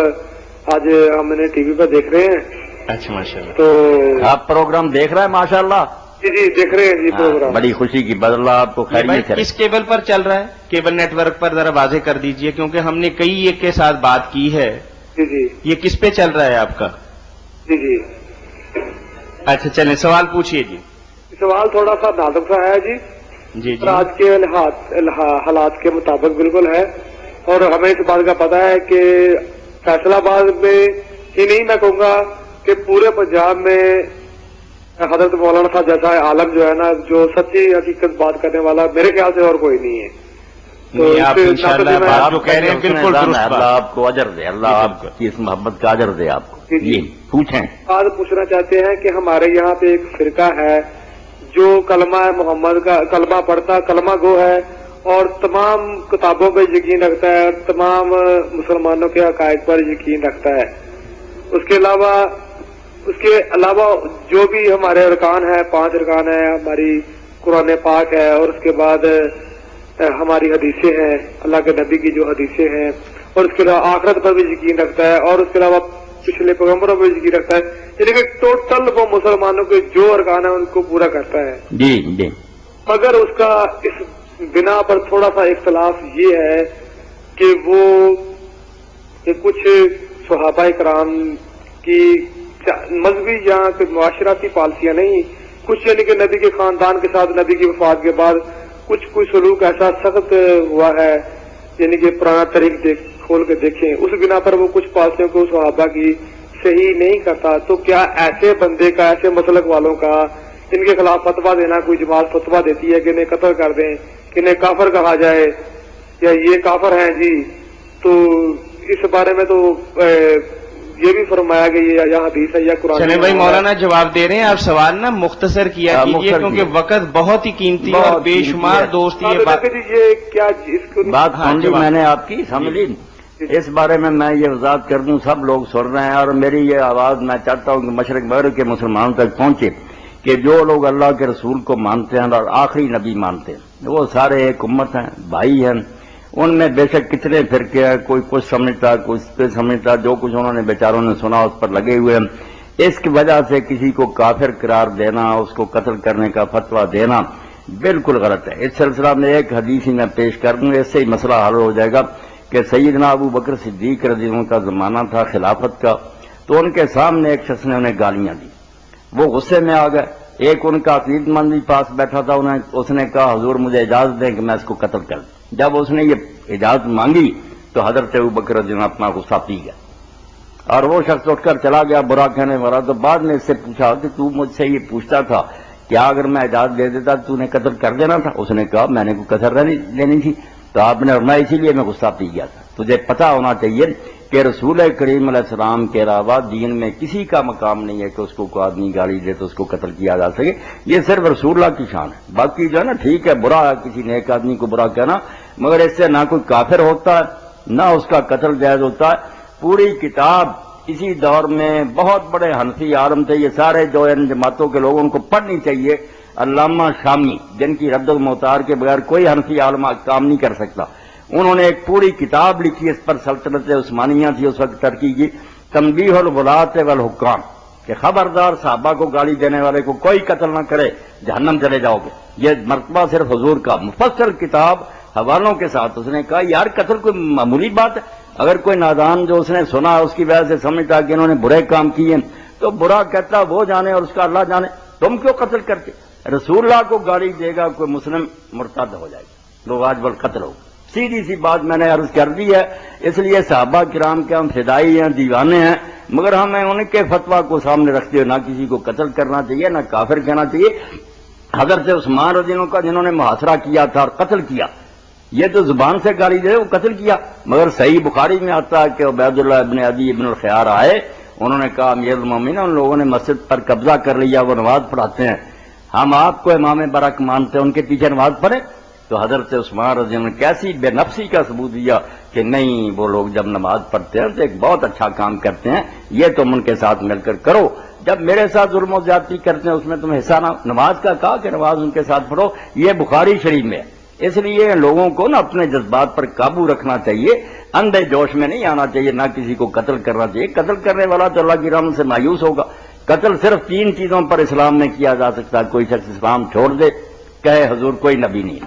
آج ہم انہیں ٹی وی پر دیکھ رہے ہیں، اچھا ماشاء اللہ۔ تو آپ پروگرام دیکھ رہے ہیں ماشاءاللہ؟ جی جی دیکھ رہے ہیں جی پروگرام۔ بڑی خوشی کی بات، اللہ آپ کو یہ بھائی خیریت کرے۔ کس کیبل پر چل رہا ہے؟ کیبل نیٹ ورک پر ذرا واضح کر دیجئے، کیونکہ ہم نے کئی ایک کے ساتھ بات کی ہے۔ جی جی یہ کس پہ چل رہا ہے آپ کا؟ جی جی۔ اچھا چلیں سوال پوچھئے جی۔ سوال تھوڑا سا نازک سا ہے جی، جی اور آج کے حالات کے مطابق بالکل ہے، اور ہمیں اس بات کا پتا ہے کہ فیصلہ آباد میں ہی نہیں، میں کہوں گا کہ پورے پنجاب میں حضرت مولانا صاحب جیسا عالم جو ہے نا، جو سچی حقیقت بات کرنے والا میرے خیال سے اور کوئی نہیں ہے۔ نہیں، آپ اس انشاءاللہ ناطے میں- آپ جو کہہ رہے ہیں بالکل درست اللہ بات۔ آپ کو اجر دے، اللہ جی، آپ بالکل۔ کی اس محبت کا اجر دے آپ کو۔ جی، جی۔ جی پوچھیں۔ بات پوچھنا چاہتے ہیں کہ ہمارے یہاں پہ ایک فرقہ ہے جو کلمہ محمد کا کلمہ پڑھتا، کلمہ گو ہے، اور تمام کتابوں پہ یقین رکھتا ہے، اور تمام مسلمانوں کے عقائد پر یقین رکھتا ہے۔ اس کے علاوہ جو بھی ہمارے ارکان ہیں، 5 ارکان ہیں، ہماری قرآن پاک ہے، اور اس کے بعد ہماری حدیثیں ہیں، اللہ کے نبی کی جو حدیثیں ہیں، اور اس کے علاوہ آخرت پر بھی یقین رکھتا ہے، اور اس کے علاوہ پچھلے پیغمبروں پر یقین رکھتا ہے، یعنی کہ ٹوٹل وہ مسلمانوں کے جو ارکان ہیں ان کو پورا کرتا ہے۔ جی جی مگر اس کا اس بنا پر تھوڑا سا اختلاف یہ ہے کہ وہ کہ کچھ صحابہ کرام کی مذہبی یا معاشرتی پالیسیاں نہیں، کچھ یعنی کہ نبی کے خاندان کے ساتھ نبی کی وفات کے بعد کوئی سلوک ایسا سخت ہوا ہے، یعنی کہ پرانا طریق کھول کے دیکھیں، اس بنا پر وہ کچھ پالیسیوں کو صحابہ کی صحیح نہیں کرتا، تو کیا ایسے بندے کا، ایسے مسلک والوں کا ان کے خلاف فتویٰ دینا، کوئی جماعت فتویٰ دیتی ہے کہ انہیں قتل کر دیں، کہ انہیں کافر کہا جائے یا یہ کافر ہیں جی، تو اس بارے میں تو یہ بھی فرمایا کہ یہ یا حدیث ہے یا قرآن۔ چلیں بھائی مولانا جواب دے رہے ہیں، آپ سوال نا مختصر کیا کیجیے مختصر کیونکہ کیجیے۔ وقت بہت ہی قیمتی ہے اور بہت بے قیمتی شمار ہے۔ دوست ہاں، یہ تو بات دیکھیں جی، یہ کیا اس کو بات ہاں، سن لی جواب۔ میں نے آپ کی، سمجھ لی۔ اس بارے میں یہ وضاحت کر دوں، سب لوگ سن رہے ہیں اور میری یہ آواز میں چاہتا ہوں کہ مشرق مغرب کے مسلمانوں تک پہنچے کہ جو لوگ اللہ کے رسول کو مانتے ہیں اور آخری نبی مانتے ہیں وہ سارے ایک امت ہیں، بھائی ہیں۔ ان میں بے شک کتنے فرقے ہیں، کوئی کچھ سمجھتا، کوئی پہ سمجھتا، جو کچھ انہوں نے بیچاروں نے سنا اس پر لگے ہوئے ہیں۔ اس کی وجہ سے کسی کو کافر قرار دینا، اس کو قتل کرنے کا فتویٰ دینا بالکل غلط ہے۔ اس سلسلہ میں ایک حدیث ہی میں پیش کر دوں، اس سے ہی مسئلہ حل ہو جائے گا کہ سیدنا ابو بکر صدیق رضی اللہ عنہ کا زمانہ تھا خلافت کا، تو ان کے سامنے ایک شخص نے انہیں گالیاں دی، وہ غصے میں آ گئے۔ ایک ان کا عقیدت مند بھی پاس بیٹھا تھا، اس نے کہا حضور مجھے اجازت دیں کہ میں اس کو قتل کر دوں۔ جب اس نے یہ اجازت مانگی تو حضرت ابو بکر رضی اللہ عنہ اپنا غصہ پی گیا اور وہ شخص اٹھ کر چلا گیا برا کہنے والا۔ تو بعد میں اس سے پوچھا کہ تو مجھ سے یہ پوچھتا تھا کیا اگر میں اجازت دے دیتا تو نے قتل کر دینا تھا؟ اس نے کہا میں نے کوئی کسر لینی تھی، تو آپ نے فرمایا اسی لیے میں غصہ پی گیا تھا۔ تجھے پتا ہونا چاہیے کہ رسول کریم علیہ السلام کے علاوہ دین میں کسی کا مقام نہیں ہے کہ اس کو کوئی آدمی گالی دے تو اس کو قتل کیا جا سکے، یہ صرف رسول اللہ کی شان ہے۔ باقی جو ہے نا ٹھیک ہے، برا ہے کسی نیک آدمی کو برا کہنا، مگر اس سے نہ کوئی کافر ہوتا ہے نہ اس کا قتل جائز ہوتا ہے۔ پوری کتاب اسی دور میں بہت بڑے حنفی عالم تھے، یہ سارے جو ان جماعتوں کے لوگوں کو پڑھنی چاہیے، علامہ شامی جن کی رد و معتار کے بغیر کوئی حنفی عالم کام نہیں کر سکتا، انہوں نے ایک پوری کتاب لکھی اس پر، سلطنت عثمانیہ تھی اس وقت ترقی کی، تنبیہ الغلاۃ والحکام، کہ خبردار صحابہ کو گالی دینے والے کو کوئی قتل نہ کرے، جہنم چلے جاؤ گے۔ یہ مرتبہ صرف حضور کا، مفصل کتاب حوالوں کے ساتھ۔ اس نے کہا یار قتل کوئی معمولی بات ہے، اگر کوئی نادان جو اس نے سنا اس کی وجہ سے سمجھتا کہ انہوں نے برے کام کیے تو برا کہتا وہ جانے اور اس کا اللہ جانے، تم کیوں قتل کرتے؟ رسول اللہ کو گالی دے گا کوئی مسلم مرتد ہو جائے گا، لوگ آج بل قتل ہو. سیدھی سی بات میں نے عرض کر دی ہے. اس لیے صحابہ کرام کے ہم فدائی ہیں، دیوانے ہیں، مگر ہمیں ان کے فتویٰ کو سامنے رکھتے ہوئے نہ کسی کو قتل کرنا چاہیے، نہ کافر کہنا چاہیے. حضرت عثمان رضی اللہ عنہ کا جنہوں نے محاصرہ کیا تھا اور قتل کیا، یہ تو زبان سے گالی دے وہ قتل کیا، مگر صحیح بخاری میں آتا ہے کہ عبید اللہ ابن عدی ابن الخیار آئے، انہوں نے کہا امیر المومنین ان لوگوں نے مسجد پر قبضہ کر لیا، وہ نماز پڑھاتے ہیں، ہم آپ کو امام برک مانتے ہیں، ان کے پیچھے نماز پڑھیں. تو حضرت عثمان رضی اللہ عنہ نے کیسی بے نفسی کا ثبوت دیا کہ نہیں، وہ لوگ جب نماز پڑھتے ہیں تو ایک بہت اچھا کام کرتے ہیں، یہ تم ان کے ساتھ مل کر کرو، جب میرے ساتھ ظلم و زیادتی کرتے ہیں اس میں تم حصہ نہ. نماز کا کہا کہ نماز ان کے ساتھ پڑھو، یہ بخاری شریف میں ہے. اس لیے لوگوں کو نا اپنے جذبات پر قابو رکھنا چاہیے، اندھے جوش میں نہیں آنا چاہیے، نہ کسی کو قتل کرنا چاہیے. قتل کرنے والا تو اللہ کی رحمت سے مایوس ہوگا. قتل صرف 3 چیزوں پر اسلام میں کیا جا سکتا ہے. کوئی شخص اسلام چھوڑ دے، کہے حضور کوئی نبی نہیں ہے،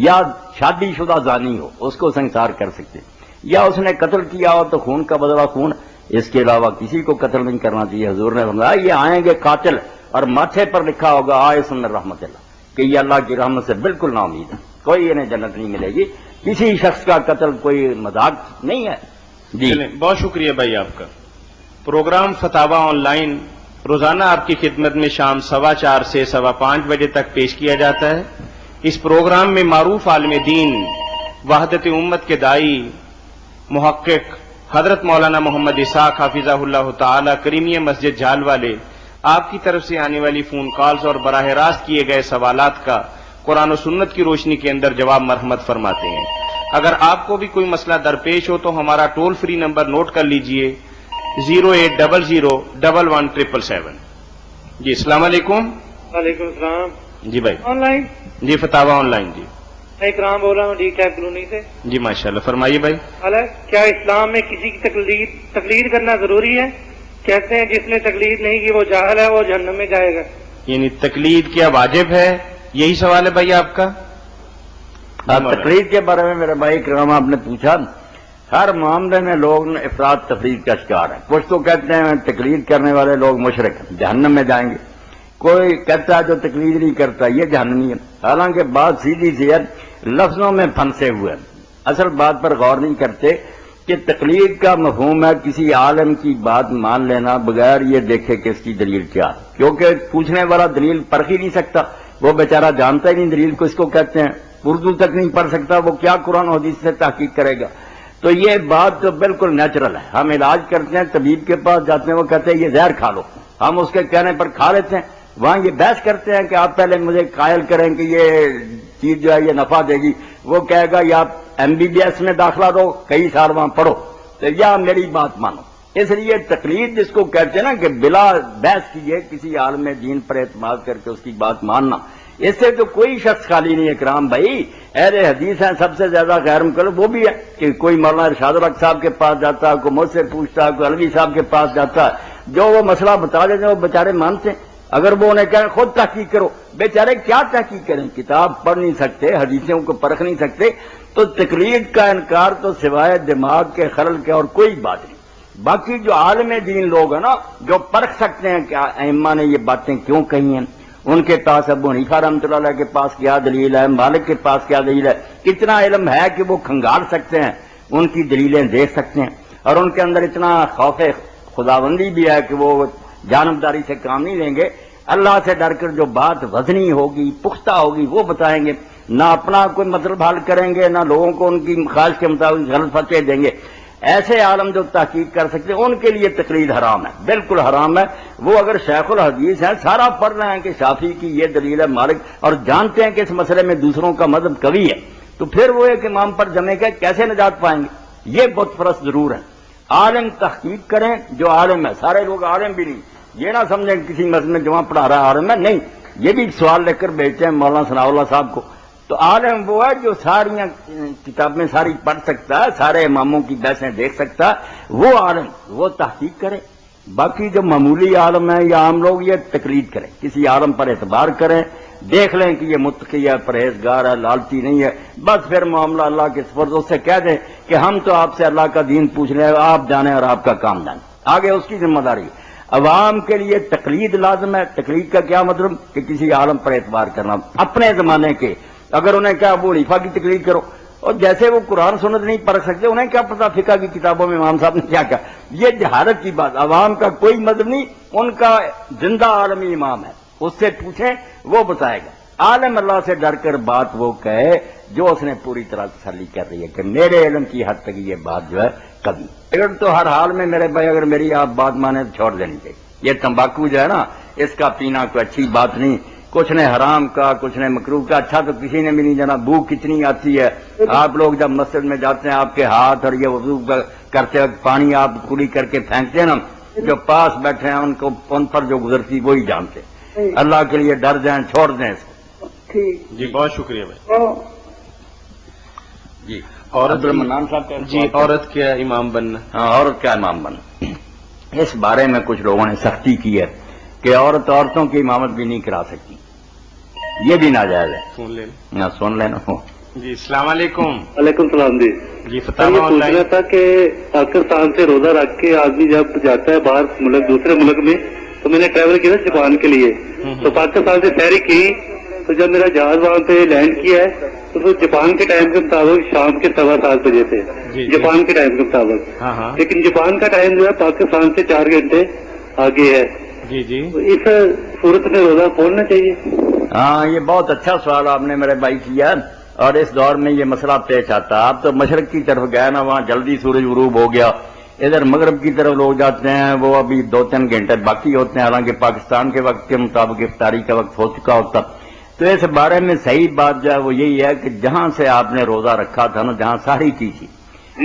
یا شادی شدہ زانی ہو اس کو سنسار کر سکتے، یا اس نے قتل کیا ہو تو خون کا بدلہ خون. اس کے علاوہ کسی کو قتل نہیں کرنا چاہیے. حضور نے فرمایا یہ آئیں گے قاتل اور ماتھے پر لکھا ہوگا آئس من رحمت اللہ، کہ یہ اللہ کی رحمت سے بالکل نا امید ہے، کوئی انہیں جنت نہیں ملے گی. کسی شخص کا قتل کوئی مذاق نہیں ہے. جی چلیں، بہت شکریہ بھائی آپ کا. پروگرام فتاوا آن لائن روزانہ آپ کی خدمت میں شام 4:15 سے 5:15 بجے تک پیش کیا جاتا ہے. اس پروگرام میں معروف عالم دین، وحدت امت کے دائی، محقق حضرت مولانا محمد اسحاق حافظہ اللہ تعالی کریمیہ مسجد جھال والے آپ کی طرف سے آنے والی فون کالز اور براہ راست کیے گئے سوالات کا قرآن و سنت کی روشنی کے اندر جواب مرحمت فرماتے ہیں. اگر آپ کو بھی کوئی مسئلہ درپیش ہو تو ہمارا ٹول فری نمبر نوٹ کر لیجئے 08001117777. جی السلام علیکم. وعلیکم السلام. جی بھائی. On line G فتاوا on line. جی میں اکرام بول رہا ہوں ڈی کیب کالونی سے. جی ماشاءاللہ، فرمائیے بھائی. کیا اسلام میں کسی کی تقلید کرنا ضروری ہے؟ کہتے ہیں جس نے تقلید نہیں کی وہ جاہل ہے، وہ جہنم میں جائے گا. یعنی تقلید کیا واجب ہے، یہی سوال ہے بھائی آپ کا؟ تقلید کے بارے میں میرے بھائی کرام آپ نے پوچھا، ہر معاملے میں لوگ افراد تفرید کا شکار ہیں. کچھ تو کہتے ہیں تقلید کرنے والے لوگ مشرک جہنم میں جائیں گے، کوئی کہتا ہے جو تقلید نہیں کرتا یہ جہنمی ہے. حالانکہ بات سیدھی سی ہے، لفظوں میں پھنسے ہوئے، اصل بات پر غور نہیں کرتے کہ تقلید کا مفہوم ہے کسی عالم کی بات مان لینا بغیر یہ دیکھے کہ اس کی دلیل کیا ہے، کیونکہ پوچھنے والا دلیل پرکھ ہی نہیں سکتا، وہ بیچارہ جانتا ہی نہیں دلیل کو اس کو کہتے ہیں، اردو تک نہیں پڑھ سکتا، وہ کیا قرآن و حدیث سے تحقیق کرے گا. تو یہ بات تو بالکل نیچرل ہے. ہم علاج کرتے ہیں، طبیب کے پاس جاتے ہیں، وہ کہتے ہیں یہ زہر کھا لو، ہم اس کے کہنے پر کھا لیتے ہیں. وہاں یہ بحث کرتے ہیں کہ آپ پہلے مجھے قائل کریں کہ یہ چیز جو ہے یہ نفع دے گی، وہ کہے گا یا MBBS میں داخلہ دو، کئی سال وہاں پڑھو، تو یا میری بات مانو. اس لیے تقلید جس کو کہتے ہیں نا کہ بلا بحث کیے کسی عالم دین پر اعتماد کر کے اس کی بات ماننا، اس سے تو کوئی شخص خالی نہیں ہے. کرام بھائی اہل حدیث ہیں، سب سے زیادہ غیر مقلد وہ بھی ہے کہ کوئی مولانا ارشاد الحق صاحب کے پاس جاتا ہے، کوئی مجھ سے پوچھتا ہے، کوئی علوی صاحب کے پاس جاتا ہے، جو وہ مسئلہ بتا دیتے ہیں وہ بیچارے مانتے ہیں. اگر وہ انہیں کہیں خود تحقیق کرو، بیچارے کیا تحقیق کریں، کتاب پڑھ نہیں سکتے، حدیثوں کو پرکھ نہیں سکتے. تو تقلید کا انکار تو سوائے دماغ کے خلل کے اور کوئی بات نہیں. باقی جو عالم دین لوگ ہیں نا، جو پرکھ سکتے ہیں کہ ائمہ نے یہ باتیں کیوں کہی ہیں، ان کے پاس ابو حنیفہ رحمۃ اللہ علیہ کے پاس کیا دلیل ہے، مالک کے پاس کیا دلیل ہے، اتنا علم ہے کہ وہ کھنگال سکتے ہیں، ان کی دلیلیں دیکھ سکتے ہیں، اور ان کے اندر اتنا خوف خداوندی بھی ہے کہ وہ جانبداری سے کام نہیں لیں گے. اللہ سے ڈر کر جو بات وزنی ہوگی، پختہ ہوگی، وہ بتائیں گے، نہ اپنا کوئی مطلب حل کریں گے، نہ لوگوں کو ان کی خواہش کے مطابق غلط فتوے دیں گے. ایسے عالم جو تحقیق کر سکتے ہیں ان کے لیے تقلید حرام ہے، بالکل حرام ہے. وہ اگر شیخ الحدیث ہیں، سارا پڑھ رہے ہیں کہ شافعی کی یہ دلیل ہے، مالک، اور جانتے ہیں کہ اس مسئلے میں دوسروں کا مذہب قوی ہے، تو پھر وہ ایک امام پر جمے گا، کیسے نجات پائیں گے؟ یہ بت پرست ضرور ہے. عالم تحقیق کریں، جو عالم ہے، سارے لوگ عالم بھی نہیں، یہ نہ سمجھیں کسی مسجد میں جمع پڑھا رہا ہے عالم ہے، نہیں، یہ بھی سوال لے کر بھیجتے ہیں مولانا ثناء اللہ صاحب کو. تو عالم وہ ہے جو ساری کتابیں ساری پڑھ سکتا ہے، سارے اماموں کی بحثیں دیکھ سکتا ہے، وہ عالم، وہ تحقیق کرے. باقی جو معمولی عالم ہے یا عام لوگ یہ تقلید کریں، کسی عالم پر اعتبار کریں، دیکھ لیں کہ یہ متقی ہے، پرہیزگار ہے، لالچی نہیں ہے، بس پھر معاملہ اللہ کے سپرد. اس سے کہہ دیں کہ ہم تو آپ سے اللہ کا دین پوچھ رہے ہیں، آپ جانیں اور آپ کا کام جانیں، آگے اس کی ذمہ داری ہے. عوام کے لیے تقلید لازم ہے. تقلید کا کیا مطلب کہ کسی عالم پر اعتبار کرنا اپنے زمانے کے. اگر انہیں کیا ابو حنیفہ کی تقلید کرو، اور جیسے وہ قرآن سنت نہیں پڑھ سکتے انہیں کیا پتا فقہ کی کتابوں میں امام صاحب نے کیا کہا. یہ جہالت کی بات. عوام کا کوئی مذہب نہیں، ان کا زندہ عالمی امام ہے، اس سے پوچھیں وہ بتائے گا. عالم اللہ سے ڈر کر بات وہ کہے جو اس نے پوری طرح تسلی کر رہی ہے کہ میرے علم کی حد تک یہ بات جو ہے کبھی. اگر تو ہر حال میں میرے بھائی اگر میری آپ بات مانے تو چھوڑ دینی چاہیے. یہ تمباکو جو ہے نا اس کا پینا کوئی اچھی بات نہیں. کچھ نے حرام کا، کچھ نے مکروہ کا. اچھا تو کسی نے بھی نہیں جانا. بو کتنی آتی ہے. آپ لوگ جب مسجد میں جاتے ہیں آپ کے ہاتھ اور یہ وضو کرتے وقت پانی آپ کلی کر کے پھینکتے ہیں نا، جو پاس بیٹھے ہیں ان پر جو گزرتی وہی جانتے. اللہ کے لیے ڈر جائیں، چھوڑ دیں اس کو. ٹھیک. جی بہت شکریہ بھائی. جی عورت عبدالمنان صاحب جی عورت کیا امام بننا. عورت کا امام بننا، اس بارے میں کچھ لوگوں نے سختی کی ہے کہ عورتوں کی امامت بھی نہیں کرا سکتی. یہ بھی ناجائز ہے. سن لینا. جی السلام علیکم. وعلیکم السلام جی. جی سر فتح یہ پوچھنا تھا کہ پاکستان سے روزہ رکھ کے آدمی جب جاتا ہے باہر ملک دوسرے ملک میں، تو میں نے ٹریول کیا تھا جاپان کے لیے، تو پاکستان سے سیری کی، تو جب میرا جہاز وہاں پہ لینڈ کیا ہے تو وہ جاپان کے ٹائم کے مطابق شام کے 7:15 بجے تھے جاپان کے ٹائم کے مطابق. لیکن جاپان کا ٹائم جو ہے پاکستان سے 4 گھنٹے آگے ہے. جی جی تو اس صورت میں روزہ کھولنا چاہیے؟ ہاں یہ بہت اچھا سوال آپ نے میرے بھائی کیا، اور اس دور میں یہ مسئلہ پیش آتا ہے. آپ تو مشرق کی طرف گئے نا، وہاں جلدی سورج غروب ہو گیا. ادھر مغرب کی طرف لوگ جاتے ہیں وہ ابھی 2-3 گھنٹے باقی ہوتے ہیں، حالانکہ پاکستان کے وقت کے مطابق افطاری کا وقت ہو چکا ہوتا. تو اس بارے میں صحیح بات جو ہے وہ یہی ہے کہ جہاں سے آپ نے روزہ رکھا تھا نا، جہاں ساری کی تھی،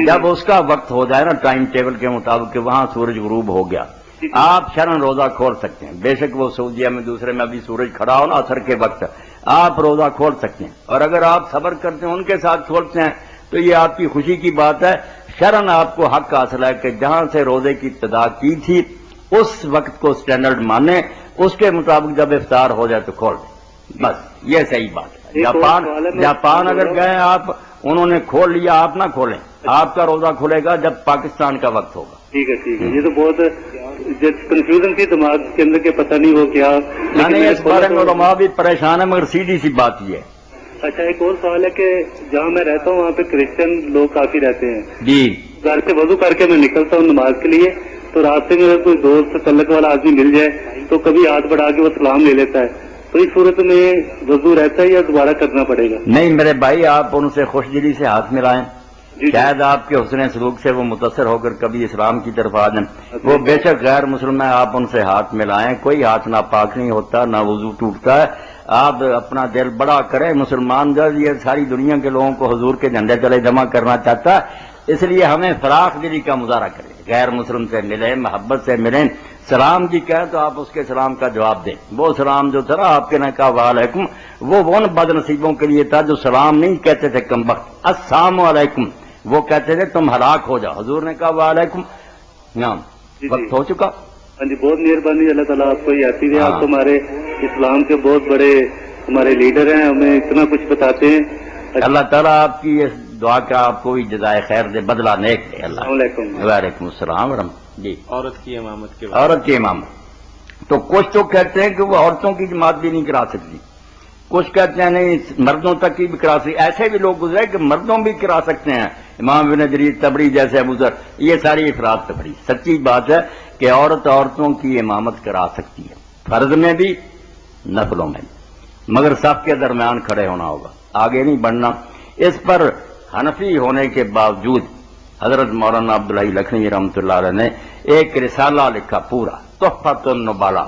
جب اس کا وقت ہو جائے نا ٹائم ٹیبل کے مطابق کہ وہاں سورج غروب ہو گیا، آپ شرن روزہ کھول سکتے ہیں. بے شک وہ سعودیہ میں دوسرے میں ابھی سورج کھڑا ہو نا عصر کے وقت، آپ روزہ کھول سکتے ہیں. اور اگر آپ صبر کرتے ہیں ان کے ساتھ کھولتے ہیں تو یہ آپ کی خوشی کی بات ہے. شرن آپ کو حق حاصل ہے کہ جہاں سے روزے کی ابتدا کی تھی اس وقت کو سٹینڈرڈ مانیں، اس کے مطابق جب افطار ہو جائے تو کھول دیں. بس یہ صحیح بات ہے. جاپان اگر گئے آپ، انہوں نے کھول لیا، آپ نہ کھولیں. آپ کا روزہ کھلے گا جب پاکستان کا وقت ہوگا. ٹھیک ہے ٹھیک ہے. یہ تو بہت کنفیوژن تھی دماغ کے اندر کہ پتہ نہیں وہ کیا. نہیں اس بارے میں علماء بھی پریشان ہے، مگر سیدھی سی بات یہ ہے. اچھا ایک اور سوال ہے کہ جہاں میں رہتا ہوں وہاں پہ کرسچن لوگ کافی رہتے ہیں. جی گھر سے وضو کر کے میں نکلتا ہوں نماز کے لیے، تو راستے میں اگر کوئی دوست تعلق والا آدمی مل جائے تو کبھی ہاتھ بڑھا کے وہ سلام لے لیتا ہے. تو اس صورت میں وضو رہتا ہے یا دوبارہ کرنا پڑے گا؟ نہیں میرے بھائی، آپ ان سے خوش دلی سے ہاتھ ملائیں. شاید آپ کے حسن سلوک سے وہ متاثر ہو کر کبھی اسلام کی طرف آ جائیں. وہ بے شک غیر مسلم ہے، آپ ان سے ہاتھ ملائیں. کوئی ہاتھ ناپاک نہیں ہوتا، نہ وضو ٹوٹتا ہے. آپ اپنا دل بڑا کریں. مسلمان جو یہ ساری دنیا کے لوگوں کو حضور کے جھنڈے تلے جمع کرنا چاہتا ہے، اس لیے ہمیں فراخ دلی کا مظاہرہ کریں. غیر مسلم سے ملیں، محبت سے ملیں. سلام کی کہیں تو آپ اس کے سلام کا جواب دیں. وہ سلام جو تھا نا آپ کے نے کہا وعلیکم، وہ ان بد نصیبوں کے لیے تھا جو سلام نہیں کہتے تھے کم وقت. السلام علیکم وہ کہتے تھے تم ہلاک ہو جاؤ. حضور نے کہا وعلیکم. نعم وقت ہو چکا. ہاں جی بہت مہربانی. اللہ تعالیٰ آپ کو یاد دے. آپ تو ہمارے اسلام کے بہت بڑے ہمارے لیڈر ہیں، ہمیں اتنا کچھ بتاتے ہیں. اللہ تعالیٰ آپ کی اس دعا کا آپ کو بھی جزائے خیر دے، بدلہ نیک دے. اللہ السلام علیکم. وعلیکم السلام ورحمۃ. جی عورت کی امامت کے عورت کی امامت تو کچھ تو کہتے ہیں کہ وہ عورتوں کی جماعت بھی نہیں کرا سکتی، کچھ کہتے ہیں نہیں مردوں تک کی بھی کرا سکتی. ایسے بھی لوگ گزرے کہ مردوں بھی کرا سکتے ہیں. امام ابن جریر طبری جیسے ابو ذر، یہ ساری افراد تفریح. سچی بات ہے کہ عورتوں کی امامت کرا سکتی ہے، فرض میں بھی نفلوں میں بھی، مگر صف کے درمیان کھڑے ہونا ہوگا، آگے نہیں بڑھنا. اس پر حنفی ہونے کے باوجود حضرت مولانا عبدالحی لکھنوی رحمۃ اللہ علیہ نے ایک رسالہ لکھا پورا، تحفۃ النبلاء.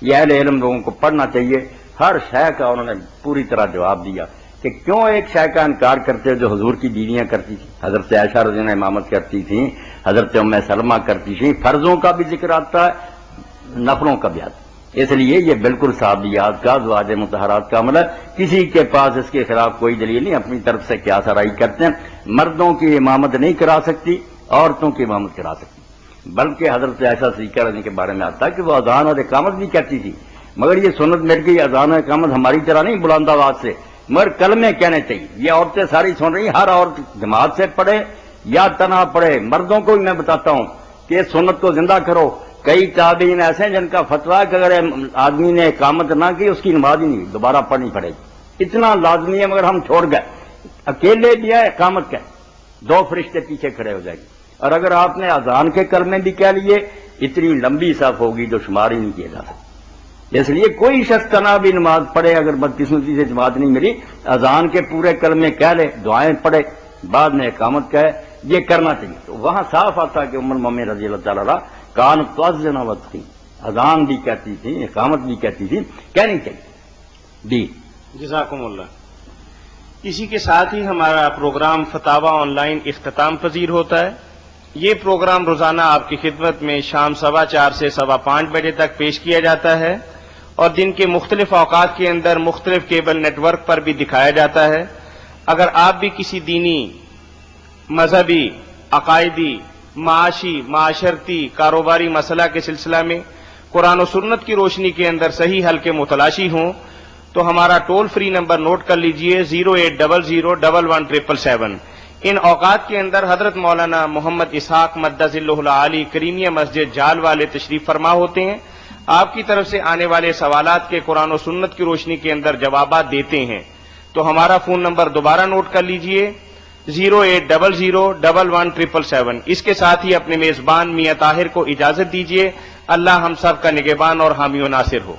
یہ اہل علم لوگوں کو پڑھنا چاہیے. ہر شے کا انہوں نے پوری طرح جواب دیا کہ کیوں ایک شے کا انکار کرتے جو حضور کی بیویاں کرتی تھیں. حضرت عائشہ رضی اللہ عنہا امامت کرتی تھیں، حضرت ام سلمہ کرتی تھیں. فرضوں کا بھی ذکر آتا ہے، نفلوں کا بھی آتا ہے. اس لیے یہ بالکل صحابیات کا ازواج مطہرات کا عمل ہے. کسی کے پاس اس کے خلاف کوئی دلیل نہیں، اپنی طرف سے کیا سرائی کرتے ہیں. مردوں کی امامت نہیں کرا سکتی، عورتوں کی امامت کرا سکتی. بلکہ حضرت عائشہ صدیقہ رضی کے بارے میں آتا ہے کہ وہ اذان اور اقامت بھی کرتی تھی، مگر یہ سنت مٹ گئی. اذان اور اقامت ہماری طرح نہیں بلند آواز سے، مگر کلمے کہنے چاہیے. یہ عورتیں ساری سن رہی، ہر عورت جماعت سے پڑھے یا تنہا پڑھے. مردوں کو بھی میں بتاتا ہوں کہ سنت کو زندہ کرو، کئی تابعین ایسے ہیں جن کا فتویٰ کہ اگر آدمی نے اقامت نہ کی اس کی نماز ہی نہیں دوبارہ پڑھنی پڑے گی. اتنا لازمی ہے. مگر ہم چھوڑ گئے اکیلے دیا اقامت کا 2 فرشتے پیچھے کھڑے ہو جائیں گے. اور اگر آپ نے اذان کے کلمے بھی کہہ لیے اتنی لمبی صف ہوگی جو شمار ہی نہیں کیا جا سکتا. اس لیے کوئی شخص تنہا بھی نماز پڑھے اگر بدقسمتی سے جماعت نہیں ملی اذان کے پورے کلمے کہہ لے دعائیں پڑھے بعد میں اقامت کہے یہ کرنا چاہیے. تو وہاں صاف آتا کہ ام المومنین رضی اللہ تعالیٰ عنہ کان تؤذن وتقیم اذان بھی کہتی تھی اقامت بھی کہتی تھی کہنی چاہیے. جی جزاکم اللہ. اسی کے ساتھ ہی ہمارا پروگرام فتاوی آن لائن اختتام پذیر ہوتا ہے. یہ پروگرام روزانہ آپ کی خدمت میں شام 4:15 سے 5:15 بجے تک پیش کیا جاتا ہے اور دن کے مختلف اوقات کے اندر مختلف کیبل نیٹ ورک پر بھی دکھایا جاتا ہے. اگر آپ بھی کسی دینی، مذہبی، عقائدی، معاشی، معاشرتی، کاروباری مسئلہ کے سلسلہ میں قرآن و سنت کی روشنی کے اندر صحیح حل کے متلاشی ہوں تو ہمارا ٹول فری نمبر نوٹ کر لیجئے 08001117777. ان اوقات کے اندر حضرت مولانا محمد اسحاق مدث اللہ العالی کریمیہ مسجد جال والے تشریف فرما ہوتے ہیں. آپ کی طرف سے آنے والے سوالات کے قرآن و سنت کی روشنی کے اندر جوابات دیتے ہیں. تو ہمارا فون نمبر دوبارہ نوٹ کر لیجئے 08001117777. اس کے ساتھ ہی اپنے میزبان میاں طاہر کو اجازت دیجیے. اللہ ہم سب کا نگہبان اور حامی و ناصر ہو.